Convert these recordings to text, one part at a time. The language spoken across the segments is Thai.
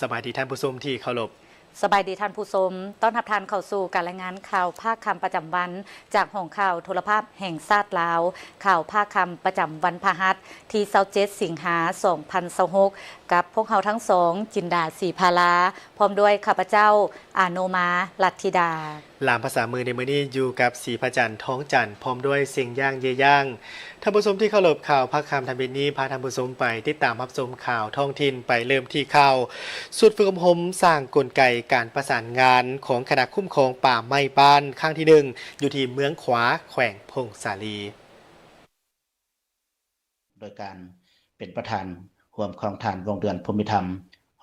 สบายดีท่านผู้ชมที่เคารพสบายดีท่านผู้ชมต้อนรับท่านเข้าสู่การรายงานข่าวภาคค่ำประจำวันจากห้องข่าวโทรภาพแห่งชาติลาวข่าวภาคค่ำประจำวันพฤหัสที่27สิงหาคม2026กับพวกเฮาทั้งสองจินดาศรีภาลาพร้อมด้วยข้าพเจ้าอาโนมาลัทธิดาลามภาษามือในมื้อนี้อยู่กับศรีพระจันทร์ท้องจันทร์พร้อมด้วยเสียงย่างเยย่างท่านผู้ชมที่เคารพข่าวภาคค่ำทันเบ็ดนี้พาท่านผู้ชมไปติดตามรับชมข่าวท้องถิ่นไปเริ่มที่ข่าวสุดฝึกอบรมสร้างกลไกการประสานงานของคณะคุ้มครองป่าไม้บ้านครั้งที่1อยู่ที่เมืองขวาแขวงพงสาลีโดยการเป็นประธานร่วมของทานวงเดือนภูมิธรรม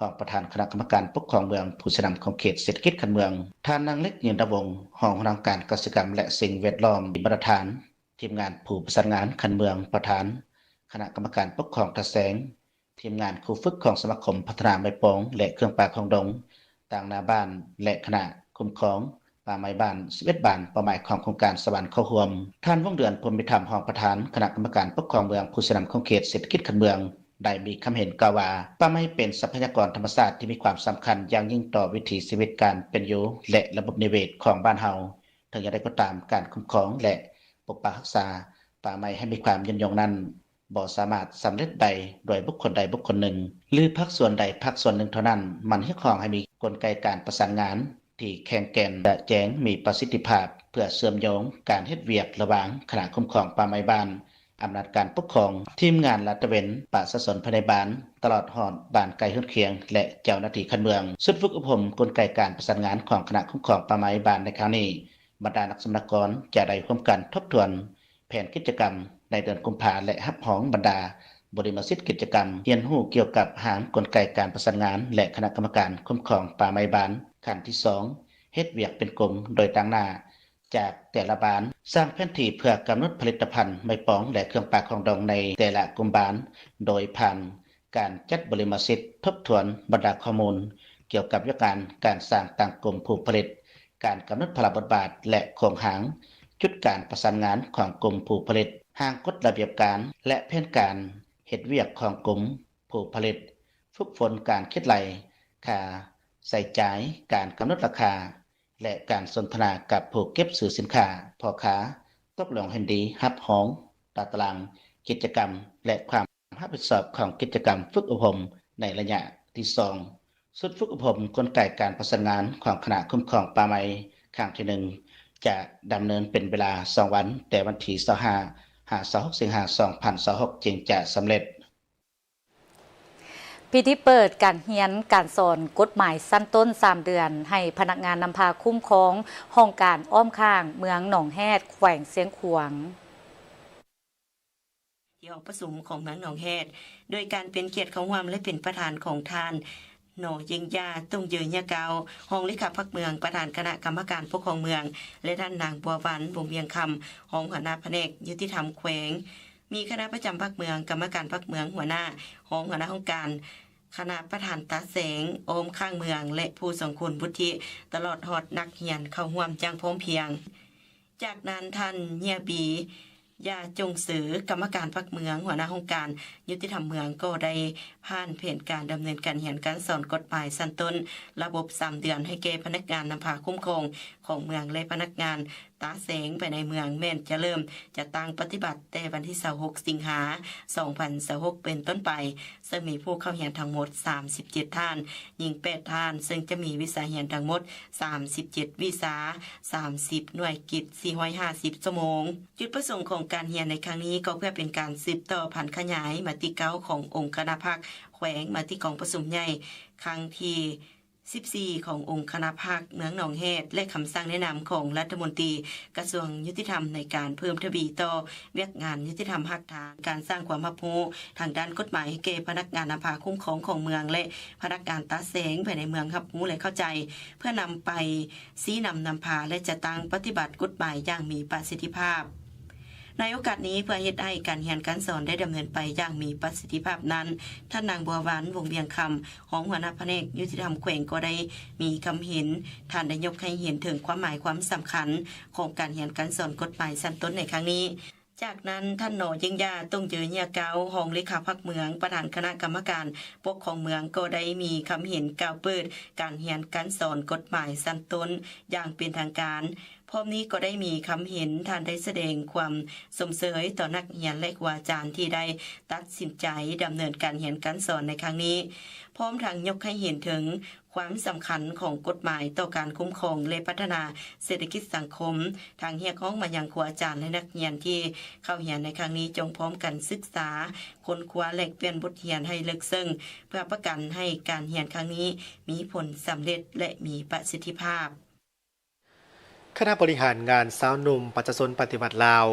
รองประธานคณะกรรมการปกครองเมืองผู้สนำของเขตเศรษฐกิจคันเมืองท่านนางเล็กยืนดำรงห้องรองการกสิกรรมและสิ่งแวดล้อมประธานทีมงานผู้ประสานงานคันเมืองประธานคณะกรรมการปกครองตะแสงทีมงานครูฝึกของสมาคมพัฒนาไม้ปองและเครื่องป่าของดงต่างนาบ้านและคณะคุ้มครองป่าไม้บ้าน11บ้านเป้าหมายของโครงการสวรรค์เข้าร่วมท่านวงเดือนภูมิธรรมรองประธานคณะกรรมการปกครองเมืองผู้สนำของเขตเศรษฐกิจคันเมืองได้มีคำเห็นกล่าวว่าป่าไม้เป็นทรัพยากรธรรมชาติที่มีความสำคัญอย่างยิ่งต่อวิถีชีวิตการเป็นอยู่และระบบนิเวศของบ้านเฮาถึงอย่างไรก็ตามการคุ้มครองและปกปักรักษาป่าไม้ให้มีความยืนยงนั้นบ่สามารถสำเร็จได้โดยบุคคลใดบุคคลหนึ่งหรือภาคส่วนใดภาคส่วนหนึ่งเท่านั้นมันเรียกร้องให้มีกลไกการประสานงานที่แข็งแกร่งและแจ้งมีประสิทธิภาพเพื่อเชื่อมโยงการเฮ็ดเวียกระหว่างคณะคุ้มครองป่าไม้บ้านอำนาจการปกครองทีมงานลาดตระเวนประชาชนภายในบ้านตลอดฮอดบ้านไกลเฮือนเคียงและเจ้าหน้าที่คันเมืองสุดฝึกอบรมกลไกการประสานงานของคณะคุ้มครองป่าไม้บ้านในคราวนี้บรรดานักสำนักกรจะได้ร่วมกันทบทวนแผนกิจกรรมในเดือนกุมภาพันธ์และรับรองบรรดาบริมาสิทธิ์กิจกรรมเรียนรู้เกี่ยวกับหางกลไกการประสานงานและคณะกรรมการคุ้มครองป่าไม้บ้านขั้นที่2เฮ็ดเวียกเป็นกลุ่มโดยต่างหน้าจากแต่ละบ้านสร้างแผนที่เพื่อกำหนดผลิตภัณฑ์ไม้ปองและเครื่องป่าของดองในแต่ละกลุ่มบ้านโดยผ่านการจัดบริมาสิทธิ์ทบทวนบรรดาข้อมูลเกี่ยวกับการสร้างต่างกลุ่มผู้ผลิตการกำหนดพละบทบาทและโครงหางจุดการประสานงานของกลุ่มผู้ผลิตหางกฎระเบียบการและแผนการเฮ็ดเวียกของกลุ่มผู้ผลิตฝึกฝนการคิดไหลค่าใส่จ่ายการกำหนดราคาและการสนทนากับผู้เก็บซื้อสินค้าพ่อค้าตกลงให้ดีรับรองตารางกิจกรรมและความรับผิดชอบของกิจกรรมฝึกอบรมในระยะที่2สุดฝึกอบรมกลไกการประสานงานของคณะคุ้มครองป่าไม้ครั้งที่1จะดำเนินเป็นเวลา2วันแต่วันที่25-26สิงหาคม2026จึงจะสำเร็จพิธีเปิดการเรียนการสอนกฎหมายสั้นต้น3เดือนให้พนักงานนำพาคุ้มครองห้องการอ้อมข้างเมืองหนองแฮดแขวงเสียงขวางที่ห้องประชุมของเมืองหนองแฮดโดยการเป็นเกียรติของความและเป็นประธานของท่านหนอยิงยาต้องเยืนยะเกาห้องเลขาพักเมืองประธานคณะกรรมการปกครองเมืองและท่านนางบัววันวงเวียงคำห้องหัวหน้าแผนกยุติธรรมแขวงมีคณะประจำพักเมืองกรรมการพักเมืองหัวหน้าห้องหัวหน้าองค์การคณะประธานตาแสงโอมข้างเมืองและผู้สงคุณวุฒิตลอดฮอดนักเรียนเข้าร่วมจังพร้อมเพียงจากนั้นท่านเฮียบียาจงสือกรรมการพักเมืองหัวหน้าองค์การยุติธรรมเมืองก็ได้ผ่านแผนการดำเนินการเรียนการสอนกฎหมายสั้นต้นระบบ3เดือนให้แก่พนักงานนำพาคุ้มครองของเมืองและพนักงานตาแสงไปในเมืองแม่นจะเริ่มจะตั้งปฏิบัติแต่วันที่26สิงหาคม2026เป็นต้นไปซึ่งมีผู้เข้าเรียนทั้งหมด37ท่านหญิง8ท่านซึ่งจะมีวิชาเรียนทั้งหมด37วิชา30หน่วยกิจ450ชั่วโมงจุดประสงค์ของการเรียนในครั้งนี้ก็เพื่อเป็นการสืบต่อพันธุ์ขยายมติเก้าขององค์คณะภาคแขวงมติกองประชุมใหญ่ครั้งที่14ขององค์คณะภาคเมืองหนองแฮดและคำสั่งแนะนำของรัฐมนตรีกระทรวงยุติธรรมในการเพิ่มทวีต่อเวียกงานยุติธรรมภาคฐานการสร้างความรับรู้ทางด้านกฎหมายให้แก่พนักงานนำพาคุ้มครองของเมืองและพนักงานตาแสงภายในเมืองรับรู้และเข้าใจเพื่อนำไปชี้นำพาและจะตั้งปฏิบัติกฎหมายอย่างมีประสิทธิภาพในโอกาสนี้เพื่อเฮ็ดให้การเรียนการสอนได้ดำเนินไปอย่างมีประสิทธิภาพนั้นท่านนางบัววันวงเวียงคำของหัวหน้าแผนกยุติธรรมแขวงก็ได้มีคำเห็นท่านได้ยกให้เห็นถึงความหมายความสำคัญของการเรียนการสอนกฎหมายชั้นต้นในครั้งนี้ จากนั้นท่านหนอยิงยาต้องเจอเหียเกาห้องเลขาพรรคเมืองประธานคณะกรรมการปกครองเมืองก็ได้มีคำเห็นกล่าวเปิดการเรียนการสอนกฎหมายสั้นต้นอย่างเป็นทางการพร้อมนี้ก็ได้มีคำเห็นท่านได้แสดงความสมเสยต่อนักเรียนและครูอาจารย์ที่ได้ตัดสินใจดำเนินการเรียนการสอนในครั้งนี้พร้อมทั้งยกให้เห็นถึงความสำคัญของกฎหมายต่อการคุ้มครองและพัฒนาเศรษฐกิจสังคมทางเรียกร้องมายังครูอาจารย์และนักเรียนที่เข้าเรียนในครั้งนี้จงพร้อมกันศึกษาค้นคว้าแลกเปลี่ยนบทเรียนให้ลึกซึ้งเพื่อประกันให้การเรียนครั้งนี้มีผลสำเร็จและมีประสิทธิภาพคณะบริหารงานสาวหนุ่มประชาชนปฏิบัติลาว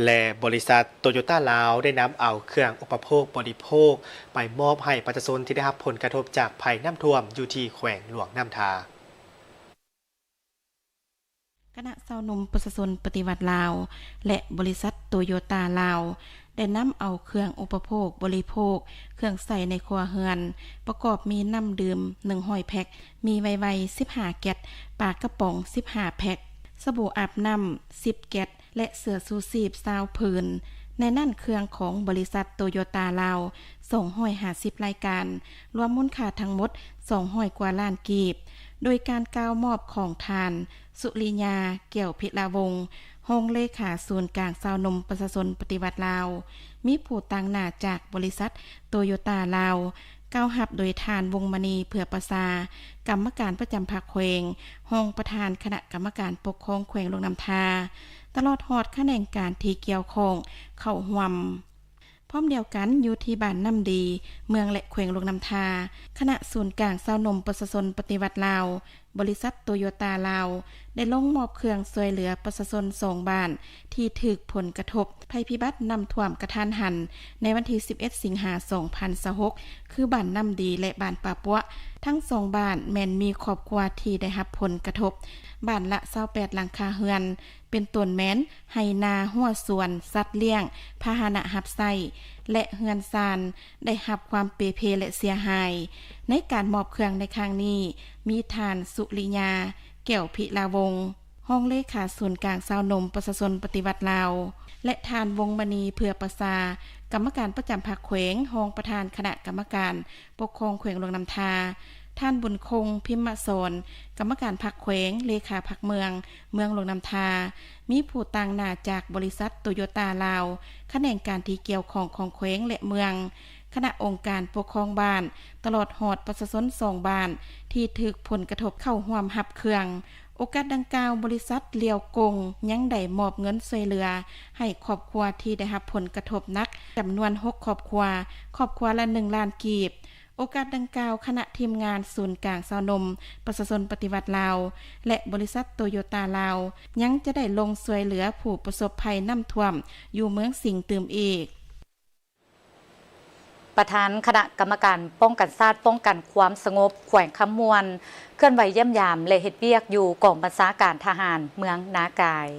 และบริษัทโตโยต้าลาวได้นำเอาเครื่องอุปโภคบริโภคไปมอบให้ประชาชนที่ได้รับผลกระทบจากภัยน้ำท่วมอยู่ที่แขวงหลวงน้ำทาคณะสาวหนุ่มประชาชนปฏิบัติลาวและบริษัทโตโยต้าลาวได้นำเอาเครื่องอุปโภคบริโภคเครื่องใส่ในครัวเรือนประกอบมีน้ำดื่ม100แพ็คมีไวๆ15แก๊สปลากระป๋อง15แพ็คสบู่อาบน้ำ10แก๊สและเสื้อชูชีพ20ผืนในนั่นเครื่องของบริษัทโตโยต้าลาว250รายการรวมมูลค่าทั้งหมด200กว่าล้านกีบโดยการกล่าวมอบของทานสุริยาเกี่ยวพิลาวงศ์รองเลขาศูนย์กลางสาวนมประชาชนปฏิบัติลาวมีผู้ต่างหน้าจากบริษัทโตโยต้าลาวกล่าวรับโดยทานวงมณีเพื่อประสากรรมการประจำภาคแขวงรองประธานคณะกรรมการปกครองแขวงหลวงน้ำทาตลอดฮอดแขนงการที่เกี่ยวข้องเข้าร่วมพร้อมเดียวกันอยู่ที่บ้านน้ำดีเมืองและแขวงหลวงน้ำทาคณะศูนย์กลางสาวนมประชาชนปฏิบัติลาวบริษัทโตโยต้าลาวได้ลงมอบเครื่องช่วยเหลือประชาชน2บ้านที่ถูกผลกระทบภัยพิบัติน้ำท่วมกระทันหันในวันที่11สิงหาคม2026คือบ้านน้ำดีและบ้านป่าปัวทั้ง2บ้านแม่นมีครอบครัวที่ได้รับผลกระทบบ้านละ28หลังคาเรือนเป็นต้นแม้นไหนาหัวสวนสัตว์เลี้ยงพาหนะรับใช้และเรือนซานได้รับความเปเพและเสียหายในการมอบเครื่องในครั้งนี้มีทานสุริยาแก้วพิลาวงศ์รองเลขาศูนย์กลางสาวนมประชาชนปฏิบัติลาวและทานวงมณีเพื่อประสากรรมการประจำภาคแขวงรองประธานคณะกรรมการปกครองแขวงหลวงน้ำทาท่านบุญคงพิมพ์สอนกรรมการภาคแขวงเลขาภาคเมืองหลวงน้ำทามีผู้ต่างหน้าจากบริษัทโตโยต้าลาวแขนงการที่เกี่ยวข้องของแขวงและเมืองคณะองค์การปกครองบ้านตลอดฮอดประชาชน2บ้านที่ถูกผลกระทบเข้าร่วมรับเครื่องโอกาสดังกล่าวบริษัทเลียวกงยังได้มอบเงินช่วยเหลือให้ครอบครัวที่ได้รับผลกระทบหนักจำนวน6ครอบครัวละ1ล้านกีบโอกาสดังกล่าวคณะทีมงานศูนย์กลางสาวนมประชาชนปฏิบัติลาวและบริษัทโตโยต้าลาวยังจะได้ลงช่วยเหลือผู้ประสบภัยน้ำท่วมอยู่เมืองสิงห์ตืมอีกประธานคณะกรรมการป้องกันชาติป้องกันความสงบแขวงคำมวลเคลื่อนไหวเยี่ยมยามและเฮ็ดเวียกอยู่กองบัญชาการทหารเมืองนากาย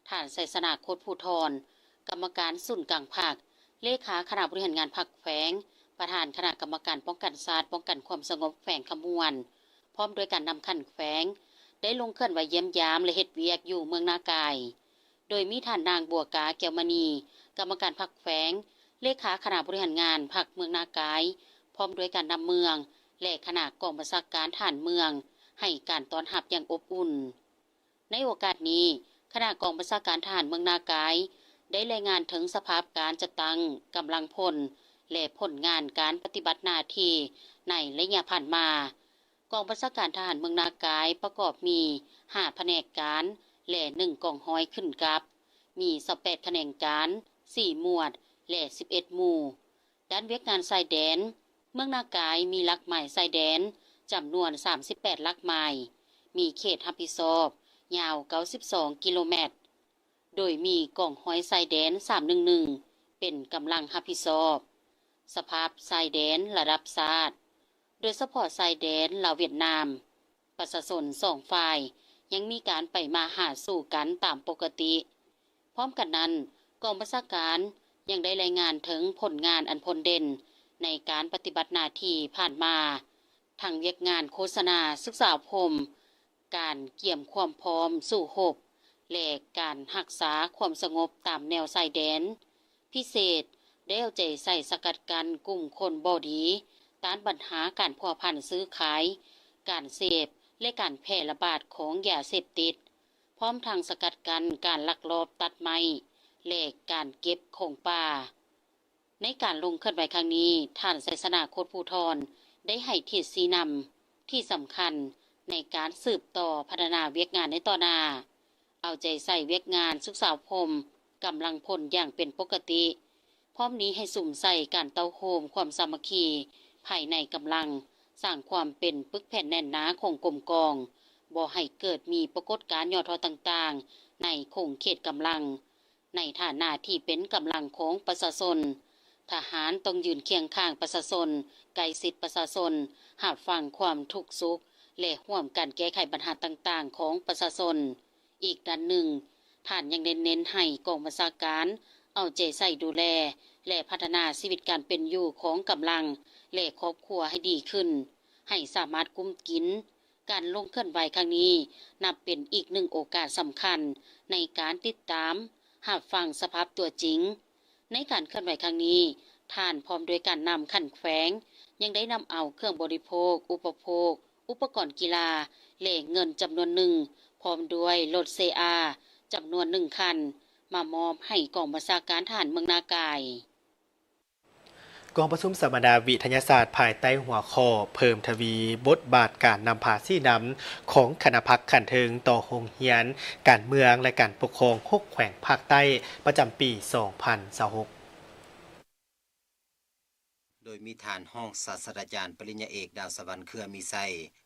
ท่านไสสนาโคตรภูธรกรรมการศูนย์กลางภาคเลขาคณะบริหารงานภาคแขวงประธานคณะกรรมการป้องกันชาติป้องกันความสงบแขวงคำมวลพร้อมด้วยการนำคันแขวงได้ลงเคลื่อนไหวเยี่ยมยามและเฮ็ดเวียกอยู่เมืองนากายโดยมีท่านนางบัวกาแก้วมณีกรรมการภาคแขวงเลขาคณะบริหารงานภาคเมืองนากายพร้อมด้วยการนำเมืองและคณะกองบัญชาการทหารเมืองให้การต้อนรับอย่างอบอุ่นในโอกาสนี้คณะกองบัญชาการทหารเมืองนากายได้รายงานถึงสภาพการจัดตั้งกำลังพลและผลงานการปฏิบัติหน้าที่ในระยะผ่านมากองบัญชาการทหารเมืองนากายประกอบมี5แผนกการและ1กองร้อยขึ้นกับมี28แขนงการ4หมวดและ11หมู่ด้านเวียกงานชายแดนเมืองนากายมีหลักหมายชายแดนจำนวน38หลักหมายมีเขตรับผิดชอบยาว92กิโลเมตรโดยมีกองห้อยชายแดน311เป็นกำลังรับผิดชอบสภาพชายแดนระดับชาติโดยเฉพาะชายแดนลาวเวียดนามประชาชน2ฝ่ายยังมีการไปมาหาสู่กันตามปกติพร้อมกันนั้นกองบัญชาการยังได้รายงานถึงผลงานอันพ้นเด่นในการปฏิบัติหน้าที่ผ่านมาทั้งเวียกงานโฆษณาศึกษาพรมการเกี่ยมความพร้อมสู่รบ และการรักษาความสงบตามแนวชายแดนพิเศษได้เอาใจใส่สกัดกั้นกลุ่มคนบ่ดีต้านปัญหาการพัวพันซื้อขายการเสพและการแพร่ระบาดของยาเสพติดพร้อมทางสกัดกั้นการลักลอบตัดไม้และการเก็บของป่าในการลงเคลื่อนไหวครั้งนี้ท่านไสสนาโคตรภูธรได้ให้เทศสีนำที่สำคัญในการสืบต่อพัฒนาเวียกงานในต่อหน้าเอาใจใส่เวียกงานศึกษาพรมกำลังพลอย่างเป็นปกติพร้อมนี้ให้สุ่มใส่การเต้าโฮมความสามัคคีภายในกำลังสร้างความเป็นปึกแผ่นแน่นหนาของกลมกองบ่ให้เกิดมีปรากฏการณ์ย่อท้อต่างๆในคงเขตกำลังในฐานะที่เป็นกำลังของประชาชนทหารต้องยืนเคียงข้างประชาชนไกลชิดประชาชนรับฟังความทุกข์สุขและร่วมกันแก้ไขปัญหาต่างๆของประชาชนอีกด้านหนึ่งท่านยังเน้นให้กองบัญชาการเอาใจใส่ดูแลและพัฒนาชีวิตการเป็นอยู่ของกำลังและครอบครัวให้ดีขึ้นให้สามารถกุมกินการลงเคลื่อนไหวครั้งนี้นับเป็นอีกหนึ่งโอกาสสำคัญในการติดตามรับฟังสภาพตัวจริงในการเคลื่อนไหวครั้งนี้ท่านพร้อมด้วยการนำขันแขวงยังได้นำเอาเครื่องบริโภคอุปโภคอุปกรณ์กีฬาและเงินจำนวนหนึ่งพร้อมด้วยรถCRจำนวน1 คันมามอบให้กองบัญชาการทหารเมืองนากายกองประชุมสัมมนาวิทยาศาสตร์ภายใต้หัวข้อเพิ่มทวีบทบาทการนำพาซี่นำของคณะพรรคขันเทิงต่อโรงเรียนการเมืองและการปกครอง6แขวงภาคใต้ประจำปี 2026โดยมีฐานห้องศาสตราจารย์ปริญญาเอกดาวสวรรค์เครือมีไซ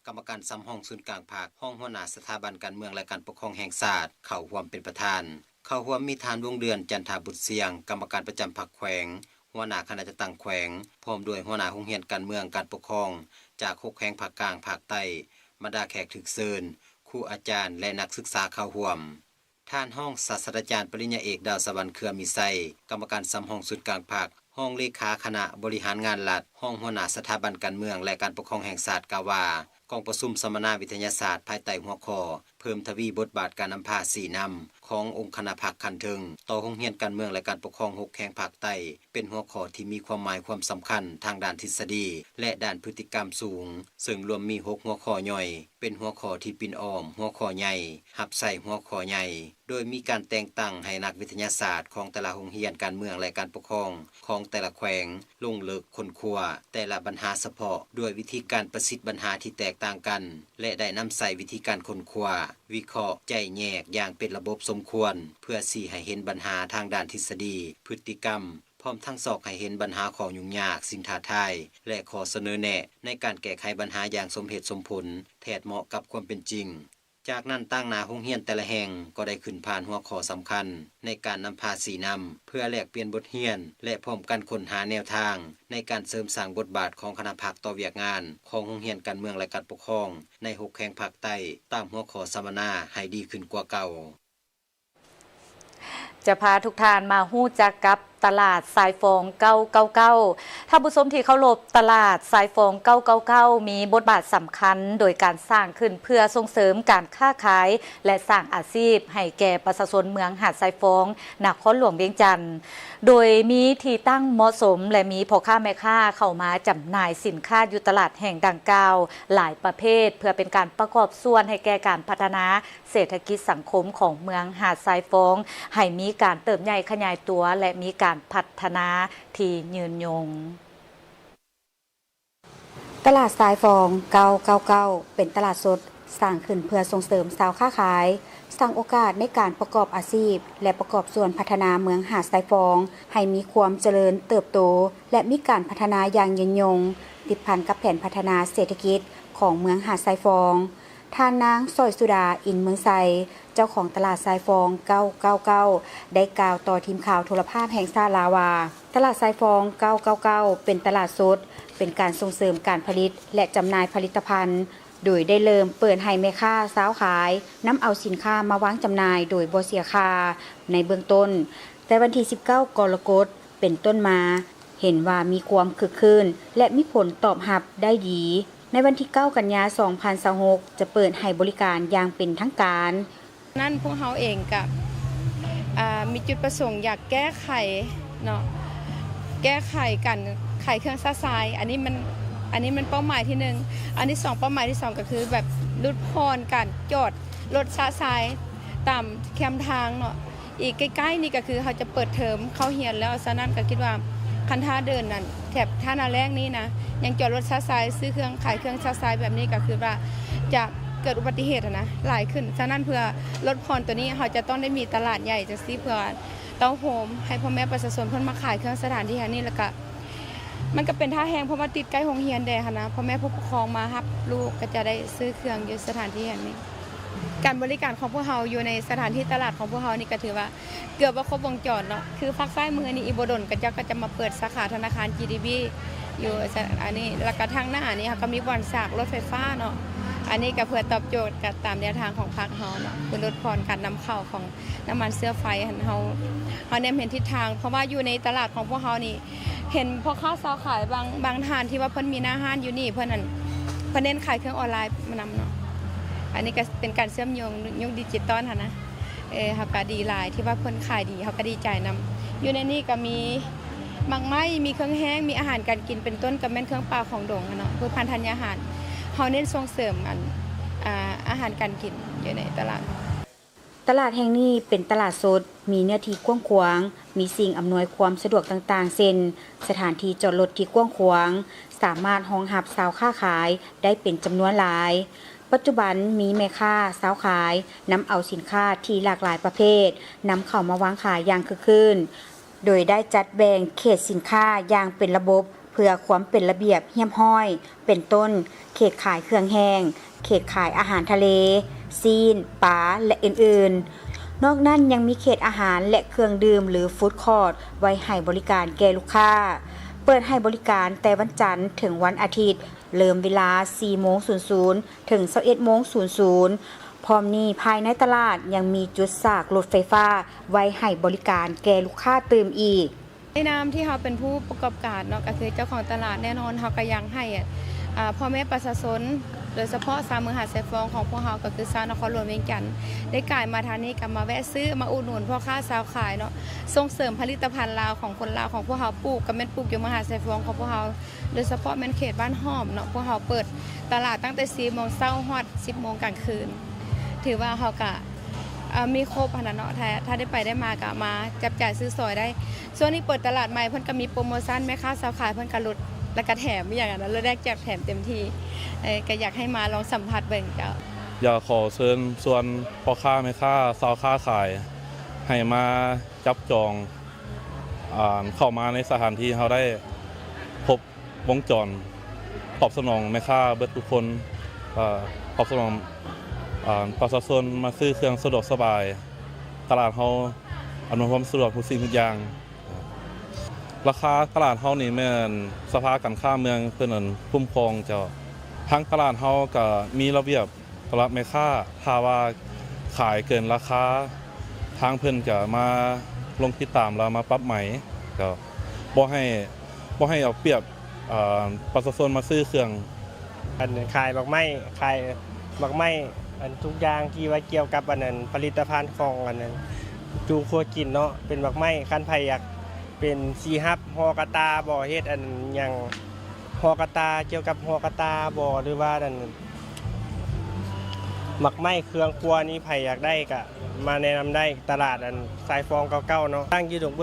กรรมการซ้ำห้องศูนย์กลางภาคห้องหัวหน้าสถาบันการเมืองและการปกครองแห่งชาติเข้าร่วมเป็นประธานเข้าร่วมมีฐานวงเดือนจันทาบุตรเสียงกรรมการประจำพรรคแขวงหัวหน้าคณะจัดตั้งแขวงพร้อมด้วยหัวหน้าโรงเรียนการเมืองการปกครองจาก6แขวงภาคกลางภาคใต้บรรดาแขกถึกเชิญครูอาจารย์และนักศึกษาเข้าร่วมฐานห้องศาสตราจารย์ปริญญาเอกดาวสวรรค์เครือมีไซกรรมการซ้ำห้องศูนย์กลางภาคห้องเลขาคณะบริหารงานรัฐห้องหัวหน้าสถาบันการเมืองและการปกครองแห่งชาติกล่าวว่ากองประชุมสัมมนาวิทยาศาสตร์ภายใต้หัวข้อเพิ่มทวีบทบาทการนำพาสีนำขององค์คณะพรรคขันเทิงต่อโรงเรียนการเมืองและการปกครอง6แขวงภาคใต้เป็นหัวข้อที่มีความหมายความสำคัญทางด้านทฤษฎีและด้านพฤติกรรมสูงซึ่งรวมมี6หัวข้อย่อยเป็นหัวข้อที่ปิ่นอ้อมหัวข้อใหญ่หับใส่หัวข้อใหญ่โดยมีการแต่งตั้งให้นักวิทยาศาสตร์ของแต่ละโรงเรียนการเมืองและการปกครองของแต่ละแขวงลงลึกค้นคว้าแต่ละปัญหาเฉพาะด้วยวิธีการประสิทธิ์ปัญหาที่แตกต่างกันและได้นำใส่วิธีการค้นคว้าวิเคราะห์ใจแยกอย่างเป็นระบบสมควรเพื่อสิให้เห็นปัญหาทางด้านทฤษฎีพฤติกรรมพร้อมทั้งสอกให้เห็นปัญหาของยุ่งยากสิ่งท้าทายและขอเสนอแนะในการแก้ไขปัญหาอย่างสมเหตุสมผลแทดเหมาะกับความเป็นจริงจากนั้นตั้งหน้าโรงเรียนแต่ละแห่งก็ได้ขึ้นผ่านหัวข้อสำคัญในการนำพาสีนำเพื่อแลกเปลี่ยนบทเรียนและพร้อมกันค้นหาแนวทางในการเสริมสร้างบทบาทของคณะพรรคต่อเวียกงานของโรงเรียนการเมืองและการปกครองใน6แขวงภาคใต้ตามหัวข้อสัมมนาให้ดีขึ้นกว่าเก่าจะพาทุกท่านมาฮู้จักกับตลาดสายฟอง999ท่านผู้ชมที่เคารพตลาดสายฟอง999มีบทบาทสำคัญโดยการสร้างขึ้นเพื่อส่งเสริมการค้าขายและสร้างอาชีพให้แก่ประชาชนเมืองหาดสายฟองนครหลวงเวียงจันทน์โดยมีที่ตั้งเหมาะสมและมีพ่อค้าแม่ค้าเข้ามาจำหน่ายสินค้าอยู่ตลาดแห่งดังกล่าวหลายประเภทเพื่อเป็นการประกอบส่วนให้แก่การพัฒนาเศรษฐกิจสังคมของเมืองหาดสายฟองให้มีการเติบใหญ่ขยายตัวและมีการพัฒนาที่ยืนยงตลาดสายฟอง999เป็นตลาดสดสร้างขึ้นเพื่อส่งเสริมสาวค้าขายสร้างโอกาสในการประกอบอาชีพและประกอบส่วนพัฒนาเมืองหาดสายฟองให้มีความเจริญเติบโตและมีการพัฒนาอย่างยืนยงติดพันกับแผนพัฒนาเศรษฐกิจของเมืองหาดสายฟองท่านนางสอยสุดาอินเมืองไซเจ้าของตลาดสายฟอง999ได้กล่าวต่อทีมข่าวโทรภาพแห่งชาติลาวาตลาดสายฟอง999เป็นตลาดสดเป็นการส่งเสริมการผลิตและจำหน่ายผลิตภัณฑ์โดยได้เริ่มเปิดให้แม่ค้าสาวขายนำเอาสินค้ามาวางจำหน่ายโดยบ่เสียค่าในเบื้องต้นแต่วันที่19กรกฎาคมเป็นต้นมาเห็นว่ามีความคึกคืนและมีผลตอบรับได้ดีในวันที่9กันยายน2026จะเปิดให้บริการอย่างเป็นทางการ นั่นพวกเขาเองกับมีจุดประสงค์อยากแก้ไขเนาะแก้ไขกันไขเครื่องซักซ้ายอันนี้มันเป้าหมายที่1อันที่2เป้าหมายที่2ก็คือแบบลดพรการจอดรถซักซ้ายตามแคมทางเนาะอีกใกล้ๆนี่ก็คือเขาจะเปิดเทอมเข้าเรียนแล้วฉะนั้นก็คิดว่าคันท่าเดินนั่นแถบท่านาแรกนี้นะยังจอดรถซักซ้ายซื้อเครื่องขายเครื่องซักซ้ายแบบนี้ก็คือว่าจะเกิดอุบัติเหตุนะหลายขึ้นฉะนั้นเพื่อลดพรตัวนี้เขาจะต้องได้มีตลาดใหญ่จังซี่เพื่อเต้าโฮมให้พ่อแม่ประชาชนเพิ่นมาขายเครื่องสถานที่แห่งนี้แล้วก็มันก็เป็นท่าแห้งเพราะว่าติดใกล้โรงเรียนแดค่ะนะพ่อแม่ผู้ปกครองมารับลูกก็จะได้ซื้อเครื่องอยู่สถานที่แห่งนี้การบริการของพวกเราอยู่ในสถานที่ตลาดของพวกเรานี่ก็ถือว่าเกือบว่าครบวงจรเนาะคือภาคใต้มือนี่อีโบดนก็จะมาเปิดสาขาธนาคาร GDB อยู่อันนี้แล้วก็ทางหน้านี่ก็มีบ่อนสากรถไฟฟ้าเนาะอันนี้ก็เพื่อตอบโจทย์กับตามแนวทางของพรรคเฮาเนาะคือลดพรการนำเข้าของน้ำมันเสื้อไฟเฮาแนมเห็นทิศทางเพราะว่าอยู่ในตลาดของพวกเฮานี่เห็นพ่อค้าสาวขายบางท่านที่ว่าเพิ่นมีหน้าห้านอยู่นี่เพิ่นเน้นขายเครื่องออนไลน์มานำเนาะอันนี้ก็เป็นการเชื่อมโยงยุคดิจิตอลค่ะนะเฮาก็ดีหลายที่ว่าเพิ่นขายดีเฮาก็ดีใจนำอยู่ในนี้ก็มีมังไม้มีเครื่องแห้งมีอาหารการกินเป็นต้นกับแม่นเครื่องปลาของดงเนาะเพื่อพันธัญญาหารเฮาเน้นส่งเสริมอาหารการกินอยู่ในตลาดแห่งนี้เป็นตลาดสดมีเนื้อที่กว้างขวางมีสิ่งอำนวยความสะดวกต่างๆเช่นสถานที่จอดรถที่กว้างขวางสามารถรองรับชาวค้าขายได้เป็นจำนวนหลายปัจจุบันมีแม่ค้าสาวขายนำเอาสินค้าที่หลากหลายประเภทนำเข้ามาวางขายอย่างคึกคืนโดยได้จัดแบ่งเขตสินค้าอย่างเป็นระบบเพื่อความเป็นระเบียบเรียบร้อยเป็นต้นเขตขายเครื่องแห้งเขตขายอาหารทะเลซีนปลาและอื่นๆนอกนั้นยังมีเขตอาหารและเครื่องดื่มหรือฟู้ดคอร์ทไว้ให้บริการแก่ลูกค้าเปิดให้บริการแต่วันจันทร์ถึงวันอาทิตย์เริ่มเวลา 4:00 ถึง 21:00 พร้อมนี้ภายในตลาดยังมีจุดสากรถไฟฟ้าไว้ให้บริการแก่ลูกค้าเติมอีกในนามที่เราเป็นผู้ประกอบการเนาะก็คือเจ้าของตลาดแน่นอนเราก็ยังให้พ่อแม่ประชาชนโดยเฉพาะชาวเมืองหาดทรายฟองของพวกเราก็คือชาวนครหลวงเวียงจันทร์ได้กลายมาทางนี้กันมาแวะซื้อมาอุดหนุนพ่อค้าสาวขายเนาะส่งเสริมผลิตภัณฑ์ลาวของคนลาวของพวกเราปลูกกับแม่นปลูกอยู่มหาดทรายฟองของพวกเราโดยเฉพาะแม่นเขตบ้านหอมเนาะพวกเราเปิดตลาดตั้งแต่ 4 โมงเช้าฮอด 10 โมงกลางคืนถือว่าเราก็มีครบขนาดเนาะถ้าได้ไปได้มาก็มาจับจ่ายซื้อสอยได้ส่วนนี้เปิดตลาดใหม่เพิ่นก็มีโปรโมชั่นแม่ค้าสาวขายเพิ่นก็ลดและก็แถมอย่างนั้นแล้วแรกแจกแถมเต็มที่ก็อยากให้มาลองสัมผัสเบิ่งเจ้าอยากขอเชิญชวนพ่อค้าแม่ค้าสาวค้าขายให้มาจับจองเข้ามาในสถานที่เขาได้พบวงจรตอบสนองแม่ค้าเบิดทุกคนตอบสนองประชาชนมาซื้อเครื่องสะดวกสบายตลาดเขาอำนวยความสะดวกทุกสิ่งทุกอย่างราคาตลาดเฮานี่แม่นสภาการค้าเมืองเพิ่นคุ้มครองเจ้าทั้งตลาดเฮาก็มีระเบียบสำหรับแม่ค้าถ้าว่าขายเกินราคาทางเพิ่นก็มาลงติดตามแล้วมาปรับใหม่ก็บ่ให้เอาเปรียบประชาชนมาซื้อเครื่องอันขายบักไม้ขายบักไม้อันทุกอย่างที่ว่าเกี่ยวกับอันนั้นผลิตภัณฑ์ของอันนั้นจูครัวกินเนาะเป็นบักไม้คันไผอยากเป็นซีฮับฮอกระตาบ่เฮ็ดอันหยังฮอกระตาเกี่ยวกับฮอกระตาบ่หรือว่านั่นหมักไม้เครื่องครัวนี้ไผอยากได้ก็มาแนะนำได้ตลาดอันสายฟองเก่าๆเนาะตั้งอยู่ตรง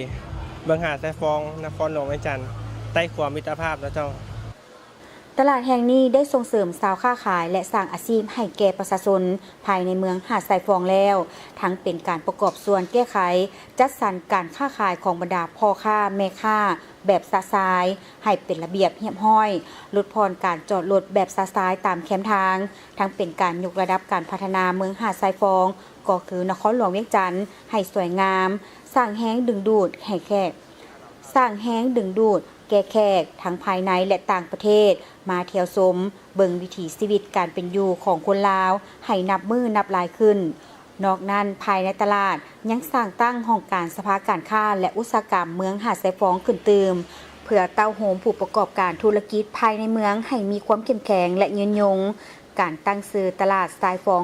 4เมืองหาดสายฟองนครหลวงเวียงจันทร์ใต้ความมิตรภาพนะเจ้าตลาดแห่งนี้ได้ส่งเสริมชาวค้าขายและสร้างอาชีพให้แก่ประชาชนภายในเมืองหาดทรายฟองแล้วทั้งเป็นการประกอบส่วนแก้ไขจัดสรรการค้าขายของบรรดาพ่อค้าแม่ค้าแบบซาซายให้เป็นระเบียบเรียบร้อยลดพรการจอดรถแบบซาซายตามแคมทางทั้งเป็นการยกระดับการพัฒนาเมืองหาดทรายฟองก็คือนครหลวงเวียงจันทร์ให้สวยงามสร้างแห้งดึงดูดให้แขกแก่แขกทั้งภายในและต่างประเทศมาเที่ยวชมเบิ่งวิถีชีวิตการเป็นอยู่ของคนลาวให้นับมือนับลายขึ้นนอกนั้นภายในตลาดยังสร้างตั้งห้องการสภาการค้าและอุตสาหกรรมเมืองหาดทรายฟองขึ้นเติมเพื่อเต้าโฮมผู้ประกอบการธุรกิจภายในเมืองให้มีความเข้มแข็งและยืนยง การตั้งซื้อตลาดสายฟอง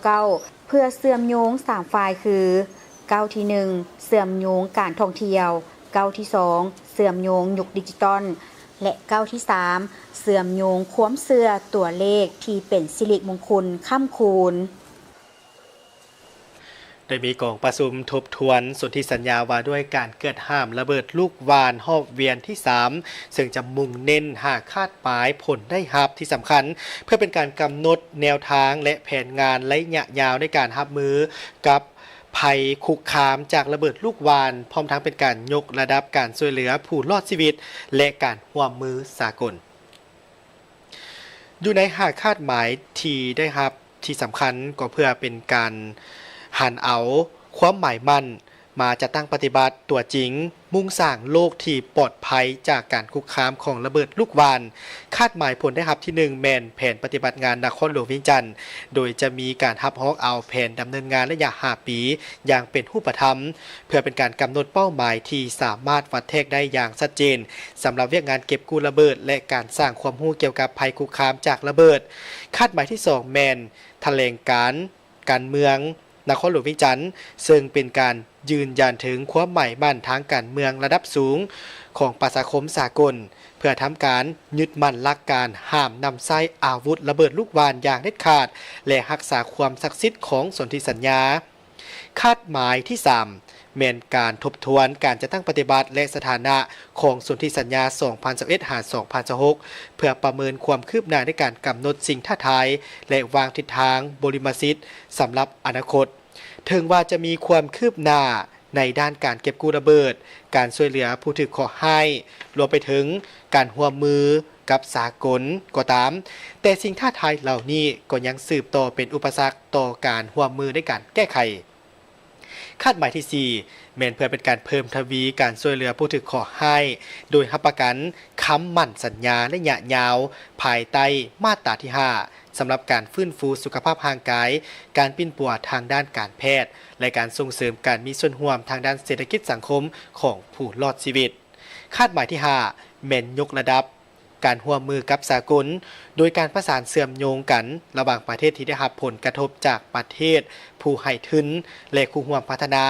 999เพื่อเสื่อมโยง3ฝ่ายคือ9ที่1เสื่อมโยงการท่องเที่ยว9ที่2เสื่อมโยงยุคดิจิตอลและ9ที่3เสื่อมโยงความเชื่อตัวเลขที่เป็นสิริมงคลค่ำคูณได้มีกองประชุมทบทวนสนธิสัญญาว่าด้วยการเกิดห้ามระเบิดลูกวานหอบเวียนที่3ซึ่งจะมุ่งเน้นหาคาดหมายผลได้รับที่สำคัญเพื่อเป็นการกำหนดแนวทางและแผนงานระยะยาวในการรับมือกับภัยคุกคามจากระเบิดลูกวานพร้อมทั้งเป็นการยกระดับการช่วยเหลือผู้รอดชีวิตและการร่วมมือสากลอยู่ในหาคาดหมายที่ได้รับที่สำคัญก็เพื่อเป็นการหันเอาความหมายมั่นมาจะตั้งปฏิบัติตัวจริงมุ่งสร้างโลกที่ปลอดภัยจากการคุกคามของระเบิดลูกวานคาดหมายผลได้รับที่1แมนแผนปฏิบัติงานนครหลวงเวียงจันทน์โดยจะมีการรับฮอกเอาแผนดำเนินงานระยะ5ปีอย่างเป็นรูปธรรมเพื่อเป็นการกำหนดเป้าหมายที่สามารถวัดแทกได้อย่างชัดเจนสำหรับเวียกงานเก็บกู้ระเบิดและการสร้างความรู้เกี่ยวกับภัยคุกคามจากระเบิดคาดหมายที่2แมนแถลงการเมืองนครหลวงเวียงจันทน์ซึ่งเป็นการยืนยันถึงความหมายมั่นทางการเมืองระดับสูงของประชาคมสากลเพื่อทำการยึดมั่นหลักการห้ามนำใช้อาวุธระเบิดลูกวานอย่างเด็ดขาดและรักษาความศักดิ์สิทธิ์ของสนธิสัญญาคาดหมายที่3แม่นการทบทวนการจัดตั้งปฏิบัติและสถานะของสนธิสัญญา 2021-2026 เพื่อประเมินความคืบหน้าในการกำหนดสิ่งท้าทายและวางทิศทางบริมาสิทธิ์สำหรับอนาคตถึงว่าจะมีความคืบหน้าในด้านการเก็บกู้ระเบิดการช่วยเหลือผู้ถูกขอให้รวมไปถึงการร่วมมือกับสากลก็ตามแต่สิ่งท้าทายเหล่านี้ก็ยังสืบต่อเป็นอุปสรรคต่อการร่วมมือในการแก้ไขคาดหมายที่4แม้นเพื่อเป็นการเพิ่มทวีการช่วยเหลือผู้ถูกขอให้โดยรับประกันค้ำมั่นสัญญาระยะยาวภายใต้มาตราที่5สำหรับการฟื้นฟูสุขภาพร่างกายการปิ้นปัวทางด้านการแพทย์และการส่งเสริมการมีส่วนร่วมทางด้านเศรษฐกิจสังคมของผู้รอดชีวิตคาดหมายที่5แม่นยกระดับการร่วมมือกับสากลโดยการประสานเชื่อมโยงกันระหว่างประเทศที่ได้รับผลกระทบจากประเทศผู้ให้ทุนและคู่ร่วมพัฒนา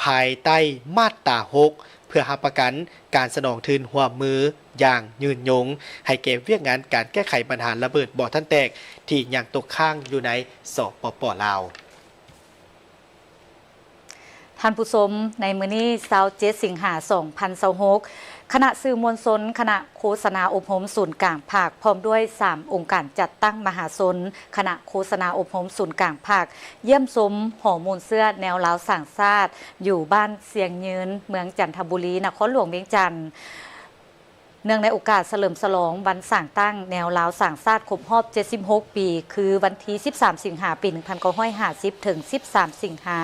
ภายใต้มาตรา6เพื่อรับประกันการสนองทุนร่วมมืออย่างยืนยงให้แก่เวียกงานการแก้ไขปัญหาระเบิดบ่อท่านแตกที่ยังตกค้างอยู่ในสปป.ลาวท่านผู้ชมในมื้อนี้27สิงหาคม2026คณะสื่อมวลชนคณะโฆษณาอบรมศูนย์กลางภาคพร้อมด้วย3องค์การจัดตั้งมหาชนคณะโฆษณาอบรมศูนย์กลางภาคเยี่ยมชมหอมูลเสื้อแนวลาวสร้างชาติอยู่บ้านเสียงยืนเมืองจันทบุรีนครหลวงเวียงจันทน์เนื่องในโอกาสเฉลิมฉลองวันสร้างตั้งแนวลาวสร้างชาติครบรอบ76ปีคือวันที่13สิงหาคมปี1950ถึง13สิงหา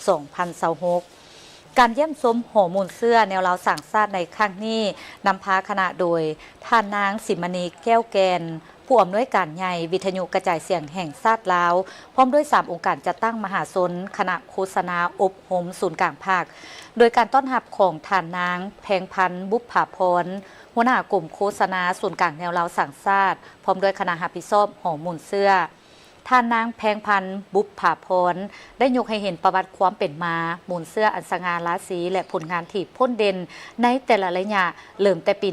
คม2026การเยี่ยมชมหอมูลเสื้อแนวลาวสร้างชาติในครั้งนี้นำพาคณะโดยท่านนางสิมณีแก้วแกนผู้อำนวยการใหญ่วิทยุกระจายเสียงแห่งชาติลาวพร้อมด้วย3องค์การจัดตั้งมหาชนคณะโฆษณาอบรมศูนย์กลางภาคโดยการต้อนรับของท่านนางแพงพันธ์บุพภาพรหัวหน้ากลุ่มโฆษณาศูนย์กลางแนวลาวสร้างชาติพร้อมด้วยคณะรับผิดชอบหอมูลเสื้อท่านนางแพงพันธ์บุพภาพรได้ยกให้เห็นประวัติความเป็นมามูลเสื้ออันสง่าราศีและผลงานที่พ้นเด่นในแต่ละระยะเริ่มแต่ปี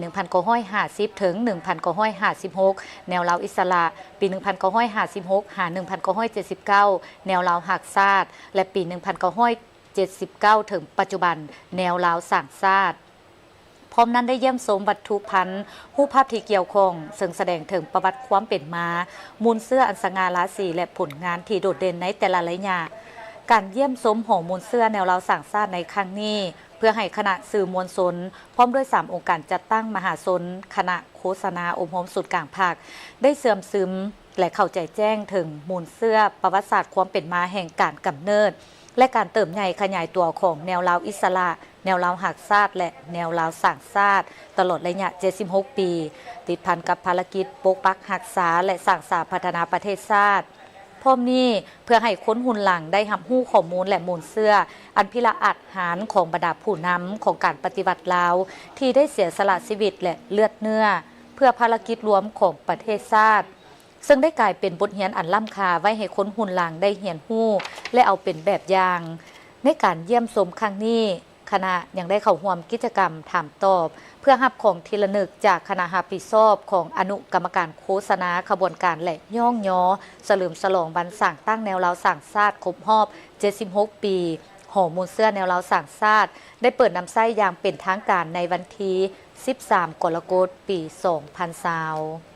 1950ถึง1956แนวลาวอิสระปี1956หา1979แนวลาวหักชาติและปี1979ถึงปัจจุบันแนวลาวสร้างชาติพร้อมนั้นได้เยี่ยมชมวัตถุพันธ์รูปภาพที่เกี่ยวข้องซึ่งแสดงถึงประวัติความเป็นมามูลเสื้ออันสง่าราศีและผลงานที่โดดเด่นในแต่ละระยะการเยี่ยมชมหอมูลเสื้อแนวลาวสร้างชาติในครั้งนี้เพื่อให้คณะสื่อมวลชนพร้อมด้วย3องค์การจัดตั้งมหาชนคณะโฆษณาอบรมศูนย์กลางภาคได้เสื่อมซึมและเข้าใจแจ้งถึงมูลเสื้อประวัติศาสตร์ความเป็นมาแห่งการกำเนิดและการเติบใหญ่ขยายตัวของแนวลาวอิสระแนวลาวหักชาติและแนวลาวสร้างชาติตลอดระยะ76ปีติดพันกับภารกิจปกปักรักษาและสร้างสรรค์พัฒนาประเทศชาติพร้อมนี้เพื่อให้คนหุ่นหลังได้รับรู้ข้อมูลและมูลเสื้ออันพิละอาจหารของบรรดาผู้นำของการปฏิบัติลาวที่ได้เสียสละชีวิตและเลือดเนื้อเพื่อภารกิจรวมของประเทศชาติ ซึ่งได้กลายเป็นบทเรียนอันล้ำค่าไว้ให้คนรุ่นหลังได้เรียนรู้และเอาเป็นแบบอย่างในการเยี่ยมชมครั้งนี้คณะยังได้เข้าร่วมกิจกรรมถามตอบเพื่อรับของที่ระลึกจากคณะรับผิดชอบของอนุกรรมการโฆษณาขบวนการและย่องย้อเฉลิมฉลองวันสร้างตั้งแนวเราสร้างชาติครบรอบ76ปีหอมูลเสื้อแนวเราสร้างชาติได้เปิดนำไส้อย่างเป็นทางการในวันที่13กรกฎาคมปี2020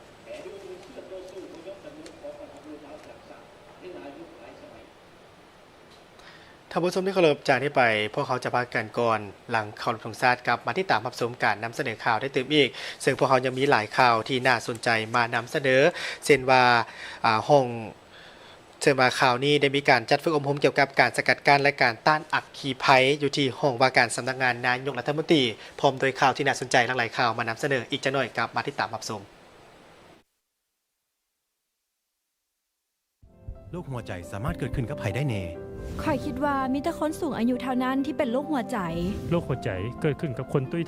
ท่านผู้ชมที่เคารพจากนี้ไปพวกเขาจะพักกันก่อนหลังเคารพธงชาติกลับมาที่ตามรับชมการนำเสนอข่าวได้เติมอีกซึ่งพวกเขายังมีหลายข่าวที่น่าสนใจมานำเสนอเช่นว่าข่าวนี้ได้มีการจัดฝึกอบรมเกี่ยวกับการสกัดกั้นและการต้านอัคคีภัยอยู่ที่ห้องว่าการสำนักงานนายกรัฐมนตรีพร้อมโดยข่าวที่น่าสนใจหลายข่าวมานำเสนออีกจักหน่อยกลับมาที่ตามรับชมโรคหัวใจสามารถเกิดขึ้นกับไผได้แน่ข้อยคิดว่ามีแต่คนสูงอายุเท่านั้นที่เป็นโรคหัวใจโรคหัวใจเกิดขึ้นกับคนตุ้ย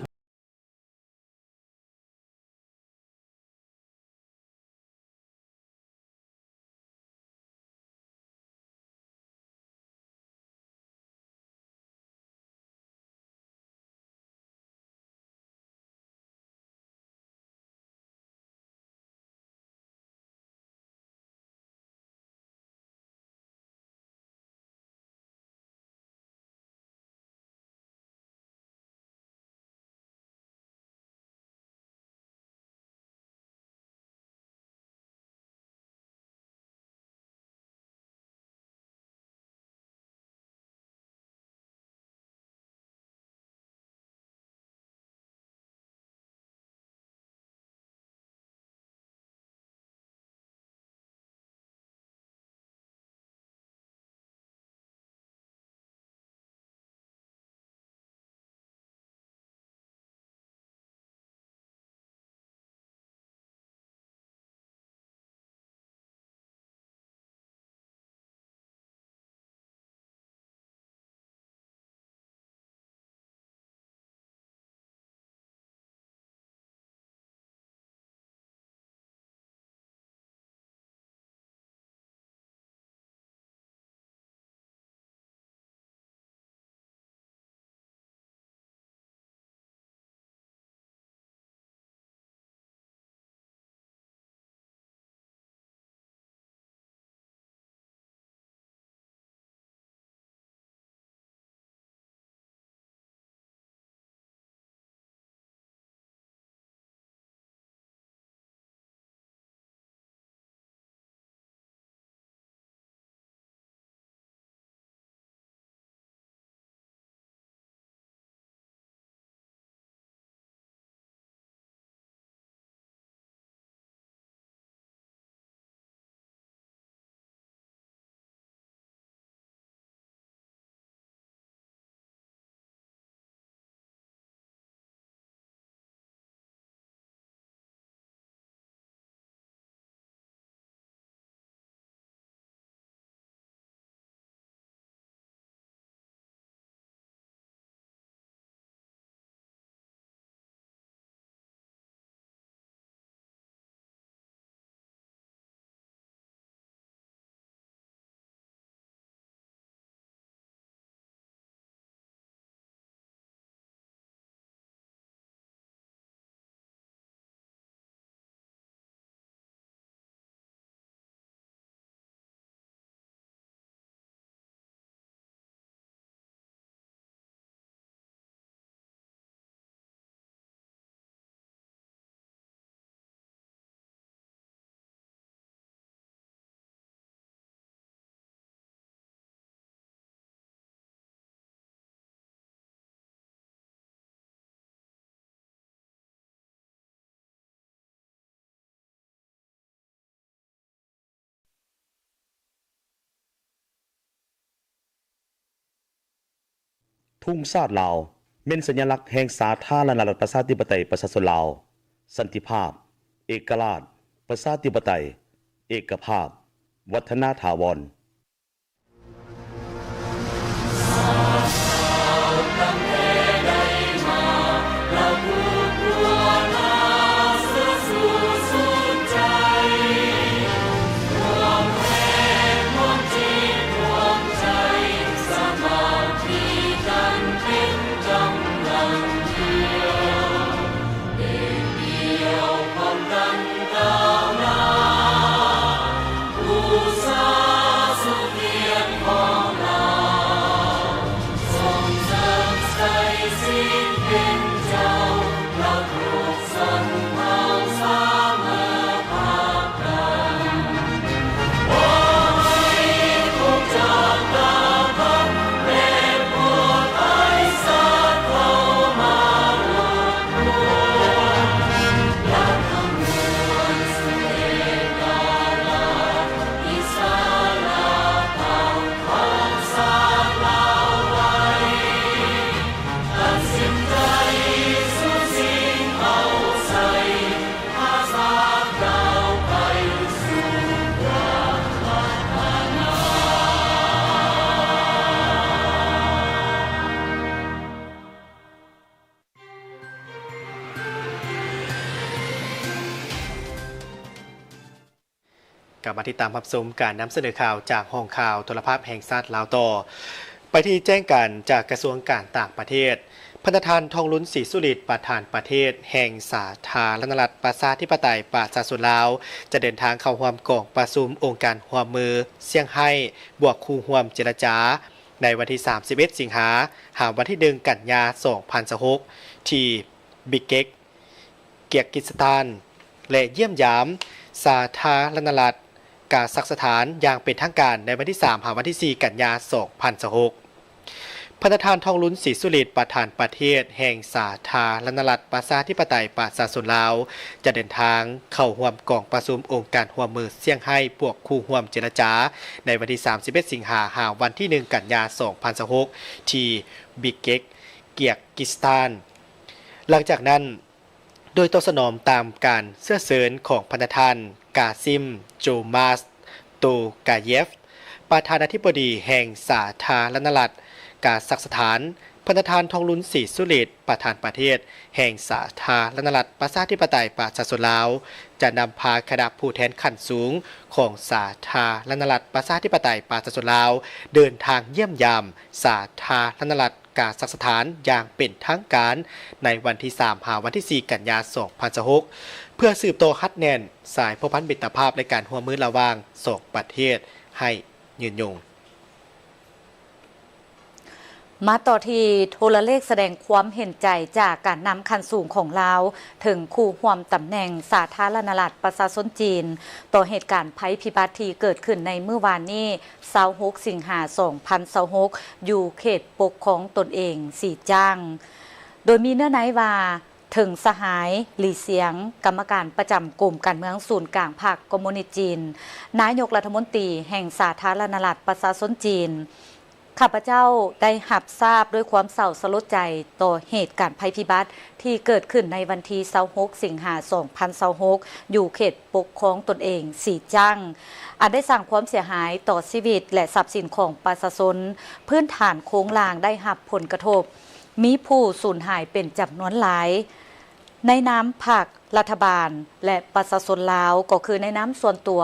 ทุ่งชาติลาวแม่นสัญลักษณ์แห่งสาธารณรัฐประชาธิปไตยประชาชนลาวสันติภาพเอกราชประชาธิปไตยเอกภาพวัฒนถาวรเ กลับมาติดตามรับชมการนำเสนอข่าวจากห้องข่าวโทรภาพแห่งชาติลาวต่อไปที่แจ้งการจากกระทรวงการต่างประเทศพันธทานทองลุ้นศรีสุริตประธานประเทศแห่งสาธารณรัฐประชาธิปไตยประชาชนลาวจะเดินทางเข้าร่วมกองประชุมองค์การร่วมมือเซี่ยงไฮ้บวกคู่ร่วมเจรจาในวันที่31สิงหาหาวันที่1กันยายน2026ที่บิเกกเกียร์กิสถานและเยี่ยมยามสาธารณรัฐกาซัคสถานอย่างเป็นทางการในวันที่3หาวันที่4กันยายน2026พันธทานทองลุ้นศรีสุริตประธานประเทศแห่งสาธารณรัฐประชาธิปไตยประชาชนลาวจะเดินทางเข้าร่วมกองประชุมองค์การร่วมมือเซี่ยงไฮ้พวกคู่ร่วมเจรจาในวันที่31สิงหาหาวันที่1กันยายน2026ที่บิเกกเกียร์กิสถานหลังจากนั้นโดยตอบสนองตามการเสื้อเสริญของพันธทานกาซิมโจมาสโตกาเยฟประธานาธิบดีแห่งสาธารณรัฐกาซัคสถานพันธทานทองลุ้นศรีสุริตประธานประเทศแห่งสาธารณรัฐประชาธิปไตยประชาชนลาวจะนำพาคณะผู้แทนขั้นสูงของสาธารณรัฐประชาธิปไตยประชาชนลาวเดินทางเยี่ยมยามสาธารณรัฐกาซัคสถานอย่างเป็นทางการในวันที่3หาวันที่4กันยายน2026เพื่อสืบโตฮัดแน่นสายพพันธ์มิตรภาพในการร่วมมือระหว่าง2ประเทศให้ยืนยงมาต่อที่โทรเลขแสดงความเห็นใจจากการนำคันสูงของลาวถึงคู่ห่วมตำแหน่งสาธารณรัฐประชาชนจีนต่อเหตุการณ์ภัยพิบัติที่เกิดขึ้นในเมื่อวานนี้26สิงหาคม2026อยู่เขตปกครองตนเองสีจ้างโดยมีเนื้อในว่าถึงสหายหลีเสียงกรรมการประจำกลุ่มการเมืองศูนย์กลางพรรคคอมมิวนิสต์จีนนายกรัฐมนตรีแห่งสาธารณรัฐประชาชนจีนข้าพเจ้าได้รับทราบด้วยความเศร้าสลดใจต่อเหตุการณ์ภัยพิบัติที่เกิดขึ้นในวันที่26สิงหาคม2026อยู่เขตปกครองตนเองสีจ้างอาจได้สร้างความเสียหายต่อชีวิตและทรัพย์สินของประชาชนพื้นฐานโครงล่างได้รับผลกระทบมีผู้สูญหายเป็นจำนวนหลายในนามพรรครัฐบาลและประชาชนลาวก็คือในนามส่วนตัว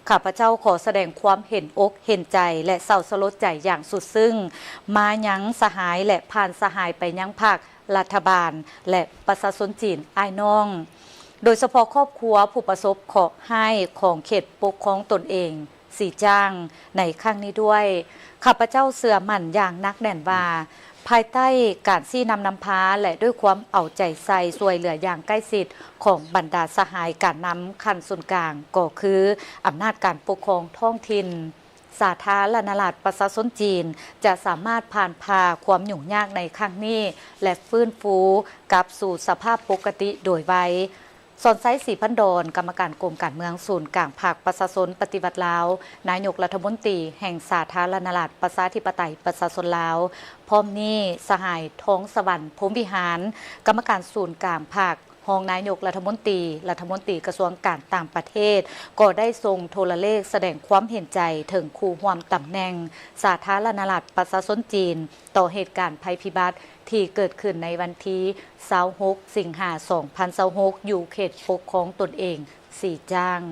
ข้าพเจ้าขอแสดงความเห็นอกเห็นใจและเศร้าสลดใจอย่างสุดซึ้งมายังสหายและผ่านสหายไปยังพรรครัฐบาลและประชาชนจีนอ้ายน้องโดยเฉพาะครอบครัวผู้ประสบเคราะห์ให้ของเขตปกครองตนเองสีจ้างในครั้งนี้ด้วยข้าพเจ้าเชื่อมั่นอย่างนักแน่นว่าภายใต้การซี่นำพาและด้วยความเอาใจใส่ช่วยเหลืออย่างใกล้ชิดของบรรดาสหายการนำขั้นส่วนกลางก็คืออำนาจการปกครองท้องถิ่นสาธารณรัฐประชาชนจีนจะสามารถผ่านพาความยุ่งยากในครั้งนี้และฟื้นฟูกลับสู่สภาพปกติโดยไวสอนไซสีพันดอนกรรมการกรมการเมืองศูนย์กลางพรรคประชาชนปฏิวัติลาวนายกรัฐมนตรีแห่งสาธารณรัฐประชาธิปไตยประชาชนลาวพร้อมนี้สหายท้องสวรรค์พรหมวิหารกรรมการศูนย์กลางพรรครองนายกรัฐมนตรีกระทรวงการต่างประเทศก็ได้ทรงโทรเลขแสดงความเห็นใจถึงคู่ร่วมตำแหน่งสาธารณรัฐประชาชนจีนต่อเหตุการณ์ภัยพิบัติที่เกิดขึ้นในวันที่26สิงหาคม2026อยู่เขตปกครองตนเองสีจ้าง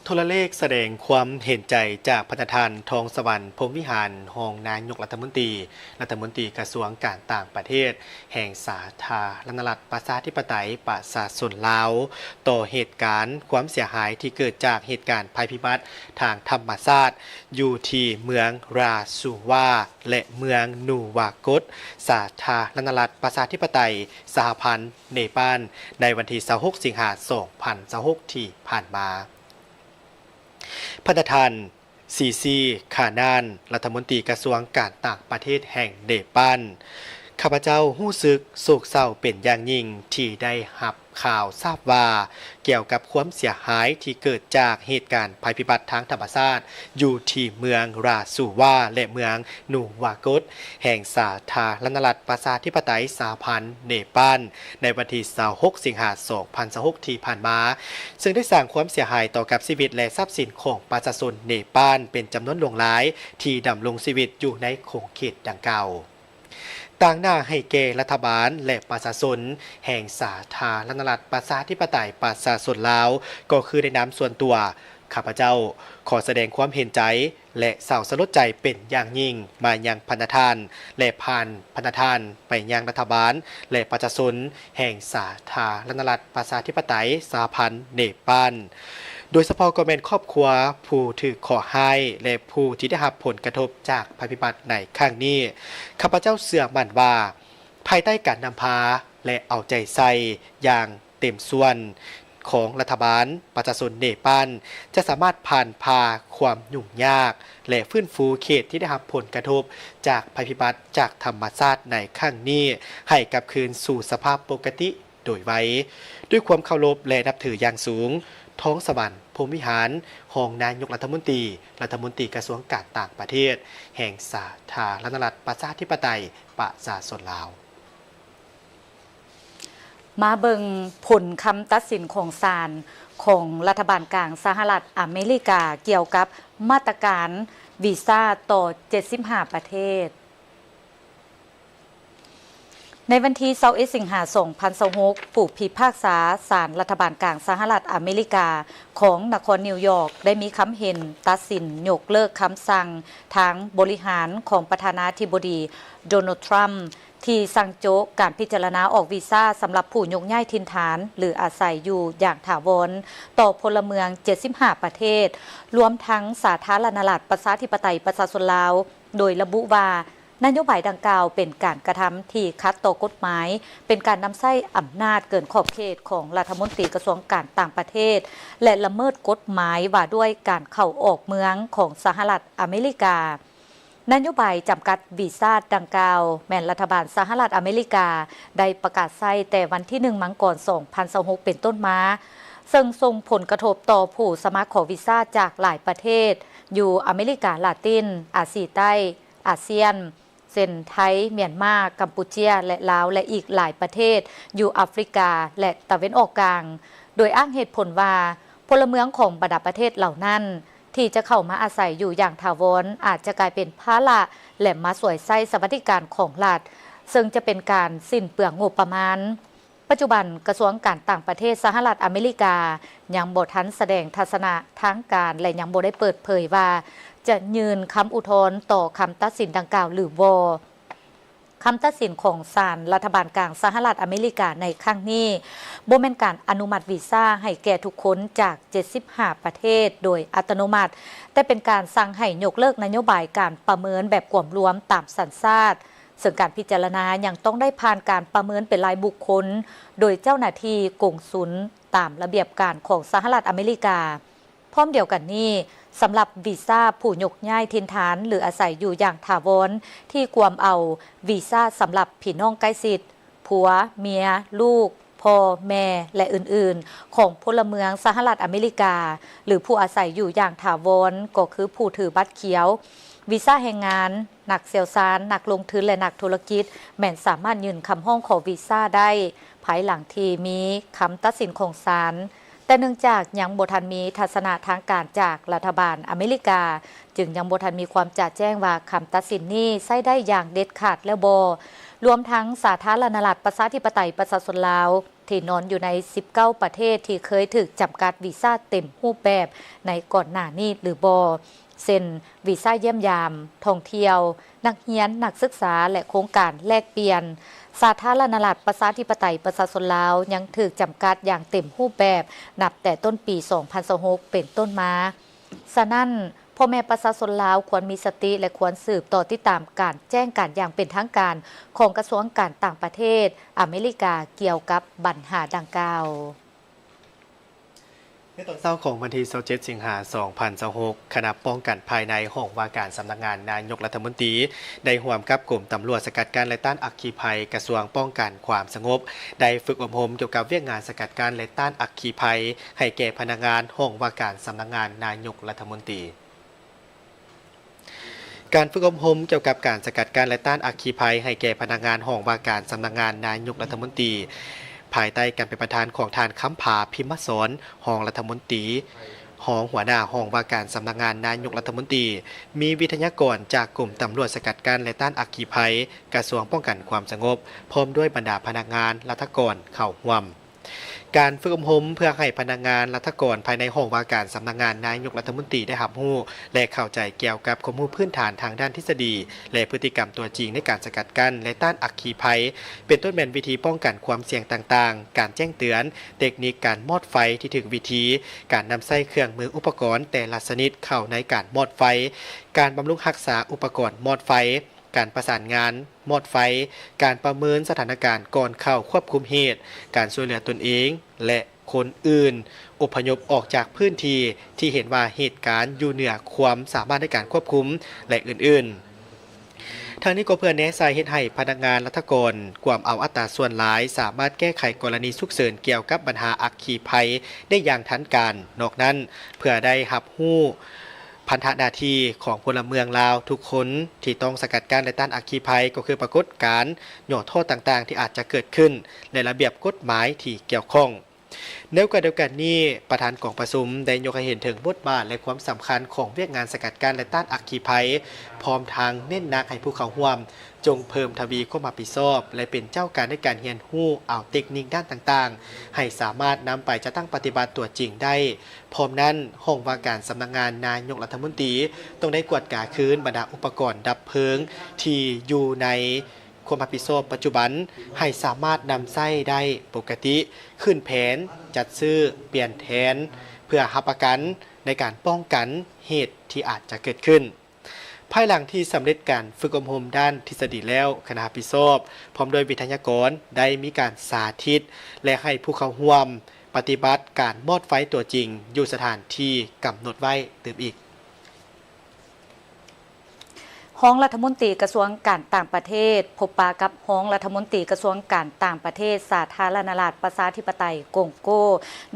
โทรเลขแสดงความเห็นใจจากพันธทานทองสวรรค์พรหมวิหารรองนายกรัฐมนตรีกระทรวงการต่างประเทศแห่งสาธารณรัฐประชาธิปไตยประชาชนลาวต่อเหตุการณ์ความเสียหายที่เกิดจากเหตุการณ์ภัยพิบัติทางธรรมชาติอยู่ที่เมืองราซูวาและเมืองนูวากตสาธารณรัฐประชาธิปไตยสหพันธ์เนปาลในวันที่26สิงหาคม2026ที่ผ่านมาพันธทานซีซีคานานรัฐมนตรีกระทรวงการต่างประเทศแห่งเนปาลข้าพเจ้ารู้สึกโศกเศร้าเป็นอย่างยิ่งที่ได้รับข่าวทราบว่าเกี่ยวกับความเสียหายที่เกิดจากเหตุการณ์ภัยพิบัติทางธรรมชาติอยู่ที่เมืองราซูวาและเมืองนูวากตแห่งสาธารณรัฐประชาธิปไตยสหพันธ์เนปาลในวันที่26สิงหาคม2026ที่ผ่านมาซึ่งได้สร้างความเสียหายต่อกับชีวิตและทรัพย์สินของประชาชนเนปาลเป็นจำนวนหลวงหลายที่ดำรงชีวิตอยู่ในขงเขตดังกล่าว ต่างหน้าให้แก่รัฐบาลและประชาชนแห่งสาธารณรัฐประชาธิปไตยประชาชนลาวก็คือในนามส่วนตัวข้าพเจ้าขอแสดงความเห็นใจและเศร้าสลดใจเป็นอย่างยิ่งมายังพันธทานและผ่านพันธทานไปยังรัฐบาลและประชาชนแห่งสาธารณรัฐประชาธิปไตยสหพันธ์เนปาลโดยเฉพาะก็เป็นครอบครัวผู้ถือขอให้และผู้ที่ได้รับผลกระทบจากภัยพิบัติในครั้งนี้ข้าพเจ้าเชื่อมั่นว่าภายใต้การนำพาและเอาใจใส่อย่างเต็มส่วนของรัฐบาลประชาชนเนปาลจะสามารถผ่านพาความยุ่งยากและฟื้นฟูเขตที่ได้รับผลกระทบจากภัยพิบัติจากธรรมชาติในครั้งนี้ให้กลับคืนสู่สภาพปกติโดยไวด้วยความเคารพและนับถืออย่างสูงท้องสวรรค์พรหมวิหารรองนายกรัฐมนตรีกระทรวงการต่างประเทศแห่งสาธารณรัฐประชาธิปไตยประชาชนลาวมาเบิงผลคำตัดสินของศาลของรัฐบาลกลางสหรัฐอเมริกาเกี่ยวกับมาตรการวีซ่าต่อ75ประเทศในวันที่21สิงหาคม2026ผู้พิพากษาศาลรัฐบาลกลางสหรัฐอเมริกาของนครนิวยอร์กได้มีคำเห็นตัดสินยกเลิกคำสั่งทางบริหารของประธานาธิบดีโดนัลด์ทรัมป์ที่สั่งโจ๊กการพิจารณาออกวีซ่าสำหรับผู้ยกย้ายถิ่นฐานหรืออาศัยอยู่อย่างถาวรต่อพลเมือง75ประเทศรวมทั้งสาธารณรัฐประชาธิปไตยประชาชนลาวโดยระบุว่านโยบายดังกล่าวเป็นการกระทำที่ขัดต่อกฎหมายเป็นการนำใช้อำนาจเกินขอบเขตของรัฐมนตรีกระทรวงการต่างประเทศและละเมิดกฎหมายว่าด้วยการเข้าออกเมืองของสหรัฐอเมริกานโยบายจำกัดวีซ่าดังกล่าวแม้นรัฐบาลสหรัฐอเมริกาได้ประกาศใช้แต่วันที่1 มังกร2026เป็นต้นมาซึ่งส่งผลกระทบต่อผู้สมัครขอวีซ่าจากหลายประเทศอยู่อเมริกาลาตินอาซีใต้อาเซียนเช่นไทยเมียนมากัมพูชาและลาวและอีกหลายประเทศอยู่แอฟริกาและตะวันออกกลางโดยอ้างเหตุผลว่าพลเมืองของบรรดาประเทศเหล่านั้นที่จะเข้ามาอาศัยอยู่อย่างถาวรอาจจะกลายเป็นภาระและมาสวยไส้สวัสดิการของรัฐซึ่งจะเป็นการสิ้นเปลืองงบประมาณปัจจุบันกระทรวงการต่างประเทศสหรัฐอเมริกายังบ่ทันแสดงทัศนะทางการและยังบ่ได้เปิดเผยว่าจะยืนคำอุทธรณ์ต่อคำตัดสินดังกล่าวหรือบ่คำตัดสินของศาลรัฐบาลกลางสหรัฐอเมริกาในครั้งนี้บ่แม่นการอนุมัติวีซ่าให้แก่ทุกคนจาก75ประเทศโดยอัตโนมัติแต่เป็นการสั่งให้ยกเลิกนโยบายการประเมินแบบกวมรวมตามสัญชาติซึ่งการพิจารณายังต้องได้ผ่านการประเมินเป็นรายบุคคลโดยเจ้าหน้าที่กงสุลตามระเบียบการของสหรัฐอเมริกาพร้อมเดียวกันนี้สำหรับวีซ่าผู้ยกย้ายถิ่นฐานหรืออาศัยอยู่อย่างถาวรที่กวมเอาวีซ่าสำหรับพี่น้องใกล้ชิดผัวเมียลูกพ่อแม่และอื่นๆของพลเมืองสหรัฐอเมริกาหรือผู้อาศัยอยู่อย่างถาวรก็คือผู้ถือบัตรเขียววีซ่าแรงงานนักเซลล์ซานนักลงทุนและนักธุรกิจแม้นสามารถยื่นคำร้องขอวีซ่าได้ภายหลังที่มีคำตัดสินของศาลแต่เนื่องจากยังบ่ทันมีทัศนะทางการจากรัฐบาลอเมริกาจึงยังบ่ทันมีความจะแจ้งว่าคำตัดสินนี้ใช้ได้อย่างเด็ดขาดและบ่รวมทั้งสาธารณรัฐประชาธิปไตยประชาชนลาวที่นอนอยู่ใน19ประเทศที่เคยถูกจำกัดวีซ่าเต็มรูปแบบในก่อนหน้านี้หรือบ่เช่นวีซ่าเยี่ยมยามท่องเที่ยวนักเรียนนักศึกษาและโครงการแลกเปลี่ยนสาธารณรัฐประชาธิปไตยประชาชนลาวยังถูกจำกัดอย่างเต็มรูปแบบนับแต่ต้นปี2026เป็นต้นมาฉะนั้นพ่อแม่ประชาชนลาวควรมีสติและควรสืบต่อติดตามการแจ้งการอย่างเป็นทางการของกระทรวงการต่างประเทศอเมริกาเกี่ยวกับปัญหาดังกล่าวในตอนเช้าของวันที่27สิงหาคม2026คณะป้องกันภายในห้องว่าการสำนักงานนายกรัฐมนตรีได้ร่วมกับกลุ่มตำรวจสกัดกั้นและต้านอัคคีภัยกระทรวงป้องกันความสงบได้ฝึกอบรมเกี่ยวกับเรื่องงานสกัดกั้นและต้านอัคคีภัยให้แก่พนักงานห้องว่าการสำนักงานนายกรัฐมนตรีการฝึกอบรมเกี่ยวกับการสกัดกั้นและต้านอัคคีภัยให้แก่พนักงานห้องว่าการสำนักงานนายกรัฐมนตรีภายใต้การเป็นประธานของทานค้ำผาพิมพ์สอนรองรัฐมนตรี ห้องหัวหน้าห้องว่าการสำนักงานนายกรัฐมนตรีมีวิทยากรจากกลุ่มตำรวจสกัดกั้นและต้านอัคคีภัยกระทรวงป้องกันความสงบพร้อมด้วยบรรดาพนักงานรัฐกรเข้าร่วมการฝึกอบรมเพื่อให้พนักงานรัฐกรภายในห้องว่าการสำนักงานนายกรัฐมนตรีได้รับรู้และเข้าใจเกี่ยวกับข้อมูลพื้นฐานทางด้านทฤษฎีและพฤติกรรมตัวจริงในการสกัดกั้นและต้านอัคคีภัยเป็นต้นแบบวิธีป้องกันความเสี่ยงต่างๆการแจ้งเตือนเทคนิคการมอดไฟที่ถึงวิธีการนำใช้เครื่องมืออุปกรณ์แต่ละชนิดเข้าในการมอดไฟการบำรุงรักษาอุปกรณ์มอดไฟการประสานงานมอดไฟการประเมินสถานการณ์ก่อนเข้าควบคุมเหตุการช่วยเหลือตนเองและคนอื่นอพยพออกจากพื้นที่ที่เห็นว่าเหตุการณ์อยู่เหนือความสามารถในการควบคุมและอื่นๆทางนี้ก็เพื่อแนะนำให้พนักงานรัฐกรความเอาอัตราส่วนหลายสามารถแก้ไขกรณีฉุกเฉินเกี่ยวกับปัญหาอัคคีภัยได้อย่างทันการนอกนั้นเพื่อได้รับรู้พันธหน้าที่ของพลเมืองลาวทุกคนที่ต้องสกัดกั้นและต้านอัคคีภัยก็คือปรากฏการณ์หย่อโทษต่างๆที่อาจจะเกิดขึ้นและระเบียบกฎหมายที่เกี่ยวข้องในโอกาสเดียวกันนี้ประธานกองประชุมได้ยกให้เห็นถึงบทบาทและความสำคัญของเวียกงานสกัดกั้นและต้านอัคคีภัยพร้อมทางเน้นหนักให้ผู้เข้าร่วมจงเพิ่มทวีความรับผิดชอบและเป็นเจ้าการในการเรียนรู้เอาเทคนิคด้านต่างๆให้สามารถนำไปจะตั้งปฏิบัติตัวจริงได้พร้อมนั้นห้องว่าการสำนักงานนายกรัฐมนตรีต้องได้กวดกาคืนบรรดาอุปกรณ์ดับเพลิงที่อยู่ในความรับผิดชอบปัจจุบันให้สามารถนำใช้ได้ปกติขึ้นแผนจัดซื้อเปลี่ยนแทนเพื่อรับประกันในการป้องกันเหตุที่อาจจะเกิดขึ้นภายหลังที่สำเร็จการฝึกอบรมด้านทฤษฎีแล้วคณะรับผิดชอบพร้อมโดยวิทยากรได้มีการสาธิตและให้ผู้เข้าร่วมปฏิบัติการมอดไฟตัวจริงอยู่สถานที่กำหนดไว้เติมอีกห้องรัฐมนตรีกระทรวงการต่างประเทศพบปะกับห้องรัฐมนตรีกระทรวงการต่างประเทศสาธารณรัฐประชาธิปไตยกงโก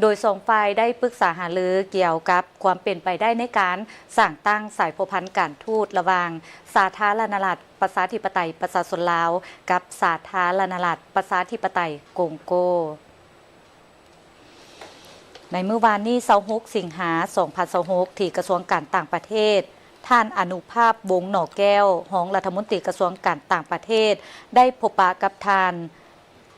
โดย2ฝ่ายได้ปรึกษาหารือเกี่ยวกับความเป็นไปได้ในการสร้างตั้งสายพันธ์การทูตระหว่างสาธารณรัฐประชาธิปไตยประชาชนลาวกับสาธารณรัฐประชาธิปไตยกงโกในเมื่อวานนี้26สิงหาคม2026ที่กระทรวงการต่างประเทศท่านอนุภาพวงศ์หน่อแก้วรองรัฐมนตรีกระทรวงการต่างประเทศได้พบปะกับท่าน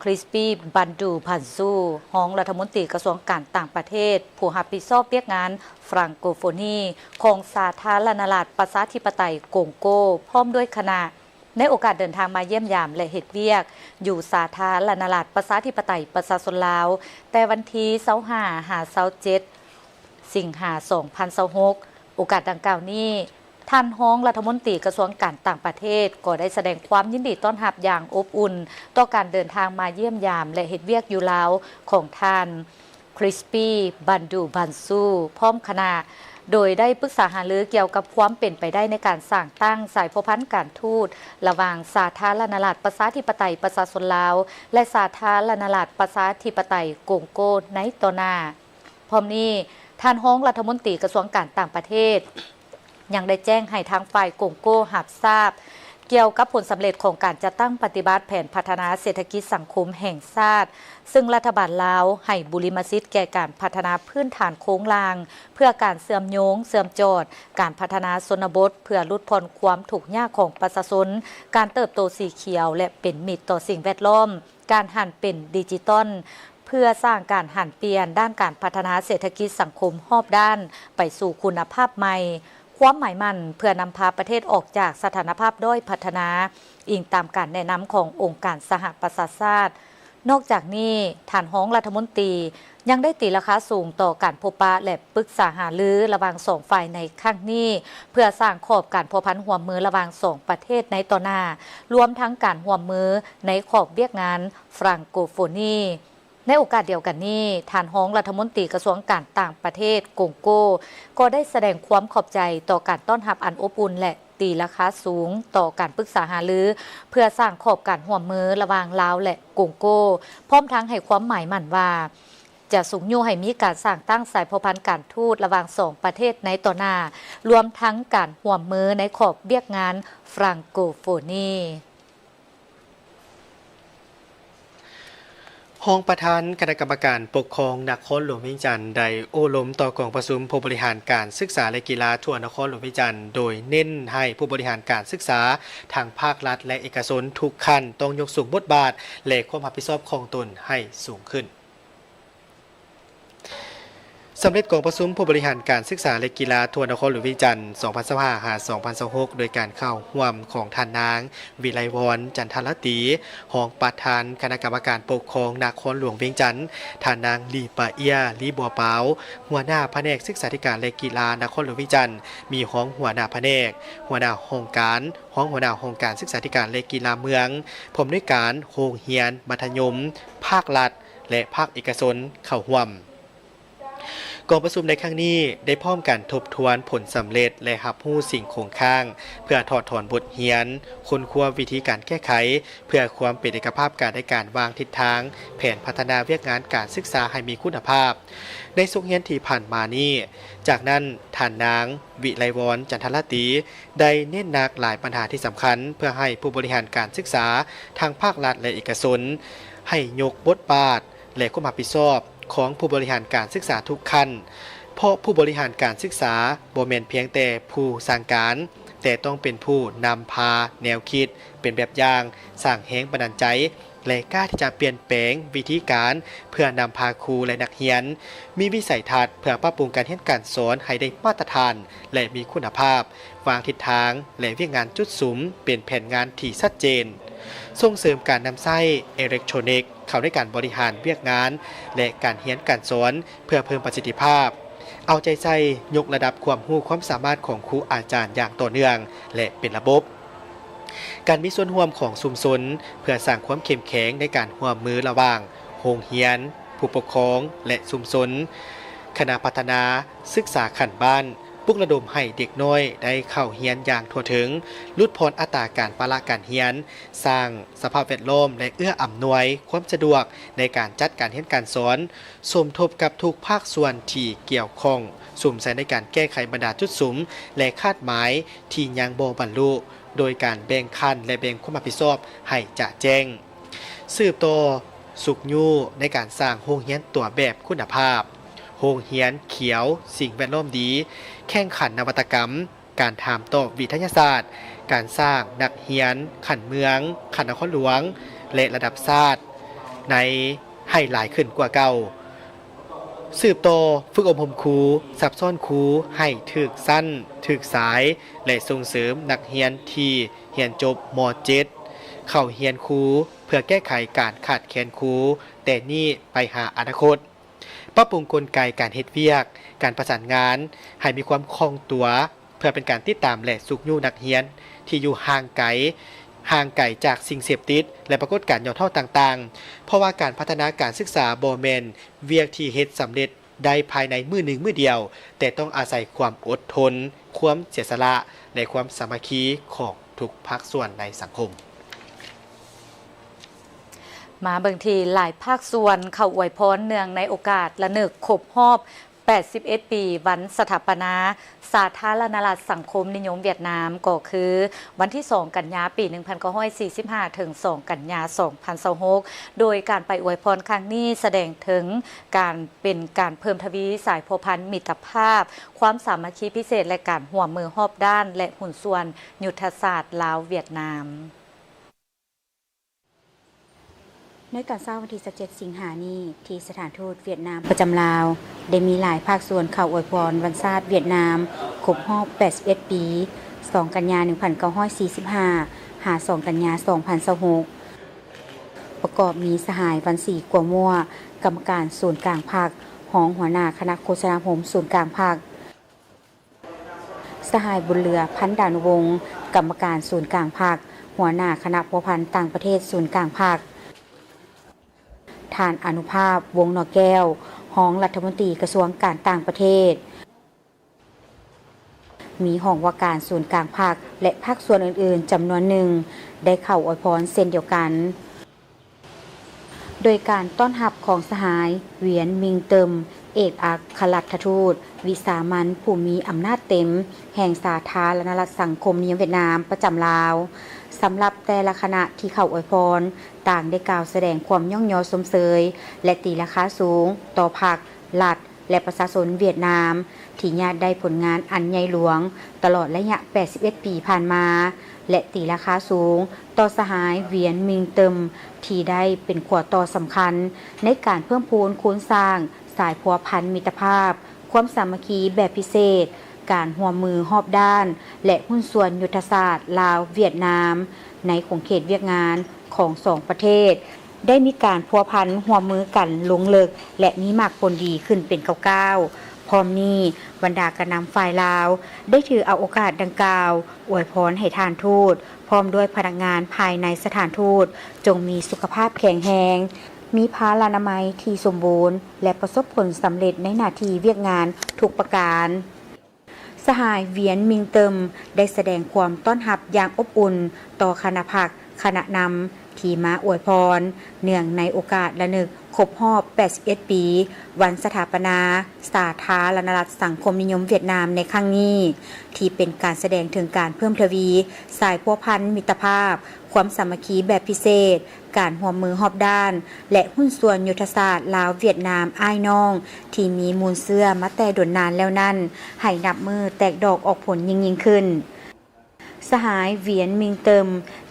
คริสปี้บันดูพันซูรองรัฐมนตรีกระทรวงการต่างประเทศผู้รับผิดชอบเวียกงานฟรังโกโฟนีของสาธารณรัฐประชาธิปไตยกงโกพร้อมด้วยคณะในโอกาสเดินทางมาเยี่ยมยามและเฮ็ดเวียกอยู่สาธารณรัฐประชาธิปไตยประชาชนลาวแต่วันที่25-27สิงหาคม2026โอกาสดังกล่าวนี้ท่านรองรัฐมนตรีกระทรวงการต่างประเทศก็ได้แสดงความยินดีต้อนรับอย่างอบอุ่นต่อการเดินทางมาเยี่ยมยามและเฮ็ดเวียกอยู่ลาวของท่านคริสปี้บันดูบันซูพร้อมคณะโดยได้ปรึกษาหารือเกี่ยวกับความเป็นไปได้ในการสร้างตั้งสายพันธ์การทูตระหว่างสาธารณรัฐประชาธิปไตยประชาชนลาวและสาธารณรัฐประชาธิปไตยกงโกในต่อหน้าพร้อมนี้ท่านรองรัฐมนตรีกระทรวงการต่างประเทศยังได้แจ้งให้ทางฝ่ายกงโกรับทราบเกี่ยวกับผลสำเร็จของการจัดตั้งปฏิบัติแผนพัฒนาเศรษฐกิจสังคมแห่งชาติซึ่งรัฐบาลลาวให้บุริมสิทธิ์แก่การพัฒนาพื้นฐานโครงล่างเพื่อการเสื่อมโยงเสื่อมจอดการพัฒนาชนบทเพื่อลดผ่อนความทุกข์ยากของประชาชนการเติบโตสีเขียวและเป็นมิตรต่อสิ่งแวดล้อมการหันเป็นดิจิตอลเพื่อสร้างการหันเปลี่ยนด้านการพัฒนาเศรษฐกิจสังคมรอบด้านไปสู่คุณภาพใหม่ความหมายมั่นเพื่อนำพาประเทศออกจากสถานภาพด้อยพัฒนาอิงตามการแนะนำขององค์การสหประชาชาตินอกจากนี้ท่านรองรัฐมนตรียังได้ตีราคาสูงต่อการพบปะและปรึกษาหารือระหว่าง2ฝ่ายในครั้งนี้เพื่อสร้างขอบการพัวพันร่วมมือระหว่าง2ประเทศในต่อหน้ารวมทั้งการร่วมมือในขอบเวียกงานฟรังโกโฟนีในโอกาสเดียวกันนี้ท่านรองรัฐมนตรีกระทรวงการต่างประเทศกงโกก็ได้แสดงความขอบใจต่อการต้อนรับอันอบอุ่นและตีราคาสูงต่อการปรึกษาหารือเพื่อสร้างขอบการร่วมมือระหว่างลาวและกงโกพร้อมทั้งให้ความหมายมั่นว่าจะสูงอยู่ให้มีการสร้างตั้งสายพันธ์การทูตระหว่าง2ประเทศในต่อหน้ารวมทั้งการร่วมมือในขอบเวียกงานฟรังโกโฟนี ห้องประธานคณะกรรมการปกครองนครหลวงเวียงจันทร์ได้โอ้ล้มต่อกองประชุมผู้บริหารการศึกษาและกีฬาทั่วนครหลวงเวียงจันทร์โดยเน้นให้ผู้บริหารการศึกษาทางภาครัฐและเอกชนทุกขั้นต้องยกสูงบทบาทและความรับผิดชอบของตนให้สูงขึ้นสำเร็จกองประชุมผู้บริหารการศึกษาและกีฬาทั่วนครหลวงเวียงจันทร์ 2025-2026 โดยการเข้าร่วมของท่านนางวิไลวรณ์จันทรตีรองประธานคณะกรรมการปกครองนครหลวงเวียงจันทร์ท่านนางลีปาเอียลีบัวเปาหัวหน้าแผนกศึกษาธิการและกีฬานครหลวงเวียงจันทร์มีห้องหัวหน้าแผนกหัวหน้าโครงการห้องหัวหน้าโครงการศึกษาธิการและกีฬาเมืองพร้อมด้วยการโรงเรียนมัธยมภาครัฐและภาคเอกชนเข้าร่วมกองประชุมในครั้งนี้ได้พร้อมกันทบทวนผลสำเร็จและรับรู้สิ่งคงค้างเพื่อถอดถอนบทเรียนค้นคว้าวิธีการแก้ไขเพื่อความเป็นเอกภาพการในการวางทิศทางแผนพัฒนาเวียกงานการศึกษาให้มีคุณภาพในสุขเรียนที่ผ่านมานี้จากนั้นท่านนางวิไลวรณ์จันทรตีได้เน้นหนักหลายปัญหาที่สำคัญเพื่อให้ผู้บริหารการศึกษาทางภาครัฐและเอกชนให้ยกบทบาทและความรับผิดชอบของผู้บริหารการศึกษาทุกขั้นเพราะผู้บริหารการศึกษาบ่แม่นเพียงแต่ผู้สร้างการแต่ต้องเป็นผู้นำพาแนวคิดเป็นแบบอย่างสร้างแรงบันดาลใจและกล้าที่จะเปลี่ยนแปลงวิธีการเพื่อนำพาครูและนักเรียนมีวิสัยทัศน์เพื่อปรับปรุงการเรียนการสอนให้ได้มาตรฐานและมีคุณภาพวางทิศทางและเวียกงานจุดสุมเป็นแผนงานที่ชัดเจนส่งเสริมการนำไส้อิเล็กทรอนิกส์เข้าในการบริหารเวียกงานและการเรียนการสอนเพื่อเพิ่มประสิทธิภาพเอาใจใส่ยกระดับความรู้ความสามารถของครูอาจารย์อย่างต่อเนื่องและเป็นระบบการมีส่วนร่วมของชุมชนเพื่อสร้างความเข้มแข็งในการร่วมมือระหว่างโรงเรียนผู้ปกครองและชุมชนคณะพัฒนาศึกษาขั้นบ้านปลุกระดมให้เด็กน้อยได้เข้าเรียนอย่างทั่วถึงลดพรอัตราการปราการเรียนสร้างสภาพแวดล้อมและเอื้ออำนวยความสะดวกในการจัดการเรียนการสอนสมทบกับทุกภาคส่วนที่เกี่ยวข้องสุ่มใส่ในการแก้ไขบรรดาจุดสุมและคาดหมายที่ยังบ่บรรลุโดยการแบ่งขั้นและแบ่งความรับผิดชอบให้จะแจ้งสืบต่อสุขยู่ในการสร้างโรงเรียนตัวแบบคุณภาพโรงเรียนเขียวสิ่งแวดล้อมดีแข่งขันนวัตกรรมการถามตอบวิทยาศาสตร์การสร้างนักเรียนขันเมืองขันนครหลวงและระดับชาติในให้หลายขึ้นกว่าเก่าสืบต่อฝึกอบรมครูซับซ้อนครูให้ถึกสั้นถึกสายและส่งเสริมนักเรียนที่เรียนจบม.7 เข้าเรียนครูเพื่อแก้ไขการขาดแคลนครูแต่นี่ไปหาอนาคตปรับปรุงกลไกการเฮ็ดเวียกการประสานงานให้มีความคล่องตัวเพื่อเป็นการติดตามและสุขอยู่นักเรียนที่อยู่ห่างไกลจากสิ่งเสพติดและปรากฏการณ์ย่อท้อต่างๆเพราะว่าการพัฒนาการศึกษาบ่แม่นเวียกที่เฮ็ดสำเร็จได้ภายในมื้อหนึ่งมื้อเดียวแต่ต้องอาศัยความอดทนความเสียสละและความสามัคคีของทุกภาคส่วนในสังคมมาบางทีหลายภาคส่วนเข้าอวยพรเนื่องในโอกาสระลึกครบรอบ81 ปีวันสถาปนาสาธารณรัฐสังคมนิยมเวียดนามก็คือวันที่2กันยาปี1945ถึง2กันยา2026โดยการไปอวยพรครั้งนี้แสดงถึงการเป็นการเพิ่มทวีสายพัวพันมิตรภาพความสามัคคีพิเศษและการร่วมมือรอบด้านและหุ้นส่วนยุทธศาสตร์ลาวเวียดนามในตอนเช้าวันที่17สิงหาคมนี้ที่สถานทูตเวียดนามประจำลาวได้มีหลายภาคส่วนเข้าอวยพรวันชาติเวียดนามครบรอบ81 ปี2กันยายน1945หา2กันยายน2026ประกอบมีสหายวันศรีกัวมั่วกรรมการศูนย์กลางภาครองหัวหน้าคณะโฆษณาผมศูนย์กลางภาคสหายบุญเรือพันดานุวงศ์กรรมการศูนย์กลางภาคหัวหน้าคณะพัวพันต่างประเทศศูนย์กลางภาคท่านอนุภาพวงศ์นอแก้วรองรัฐมนตรีกระทรวงการต่างประเทศมีห้องว่าการศูนย์กลางภาคและภาคส่วนอื่นๆจำนวนหนึ่งได้เข้าอวยพรเช่นเดียวกันโดยการต้อนรับของสหายเวียนมิงเติม เอกอัครราชทูตวิสามัญผู้มีอำนาจเต็มแห่งสาธารณรัฐสังคมนิยมเวียดนามประจำลาวสำหรับแต่ละคณะที่เข้าอวยพรต่างได้กล่าวแสดงความย่องยอสมเสยและตีราคาสูงต่อพรรครัฐและประชาชนเวียดนามที่ญาติได้ผลงานอันใหญ่หลวงตลอดระยะ81ปีผ่านมาและตีราคาสูงต่อสหายเวียนมิงเติมที่ได้เป็นขวดต่อสำคัญในการเพิ่มพูนคูณสร้างสายพัวพันมิตรภาพความสามัคคีแบบพิเศษการร่วมมือรอบด้านและหุ้นส่วนยุทธศาสตร์ลาวเวียดนามในขงเขตเวียกงานของสองประเทศได้มีการพัวพันร่วมมือกันลงลึกและมีมากผลดีขึ้นเป็นก้าวพร้อมนี้บรรดากระนำฝ่ายลาวได้ถือเอาโอกาสดังกล่าวอวยพรให้ทานทูตพร้อมด้วยพนักงานภายในสถานทูตจงมีสุขภาพแข็งแรงมีพลานามัยที่สมบูรณ์และประสบผลสำเร็จในหน้าที่เวียกงานทุกประการสหายเวียนมิงเติมได้แสดงความต้อนรับอย่างอบอุ่นต่อคณะพรรคคณะนำที่มาอวยพรเนื่องในโอกาสระลึกครบรอบ81ปีวันสถาปนาสาธารณรัฐสังคมนิยมเวียดนามในครั้งนี้ที่เป็นการแสดงถึงการเพิ่มทวีสายพัวพันมิตรภาพความสามัคคีแบบพิเศษการร่วมมือรอบด้านและหุ้นส่วนยุทธศาสตร์ลาวเวียดนามอ้ายน้องที่มีมูลเสื้อมาแต่ดนนานแล้วนั้นให้นับมือแตกดอกออกผลยิ่งขึ้นสหายเวียนมิงเติม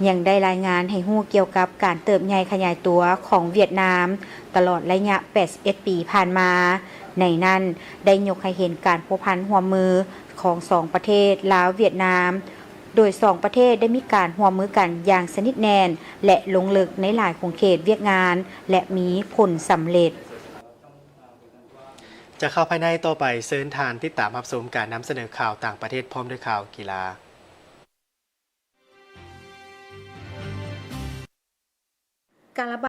ยังได้รายงานให้ฮู้เกี่ยวกับการเติบใหญ่ขยายตัวของเวียดนามตลอดระยะ81ปีผ่านมาในนั้นได้ยกให้เห็นการพัวพันร่วมมือของสองประเทศลาวเวียดนามโดย2ประเทศได้มีการร่วมมือกันอย่างสนิทแน่นและลงลึกในหลายขงเขตเวียกงานและมีผลสำเร็จจะเข้าภายในต่อไปเชิญทานติดตามรับชมการนำเสนอข่าวต่างประเทศพร้อมด้วยข่าวกีฬาการระบาด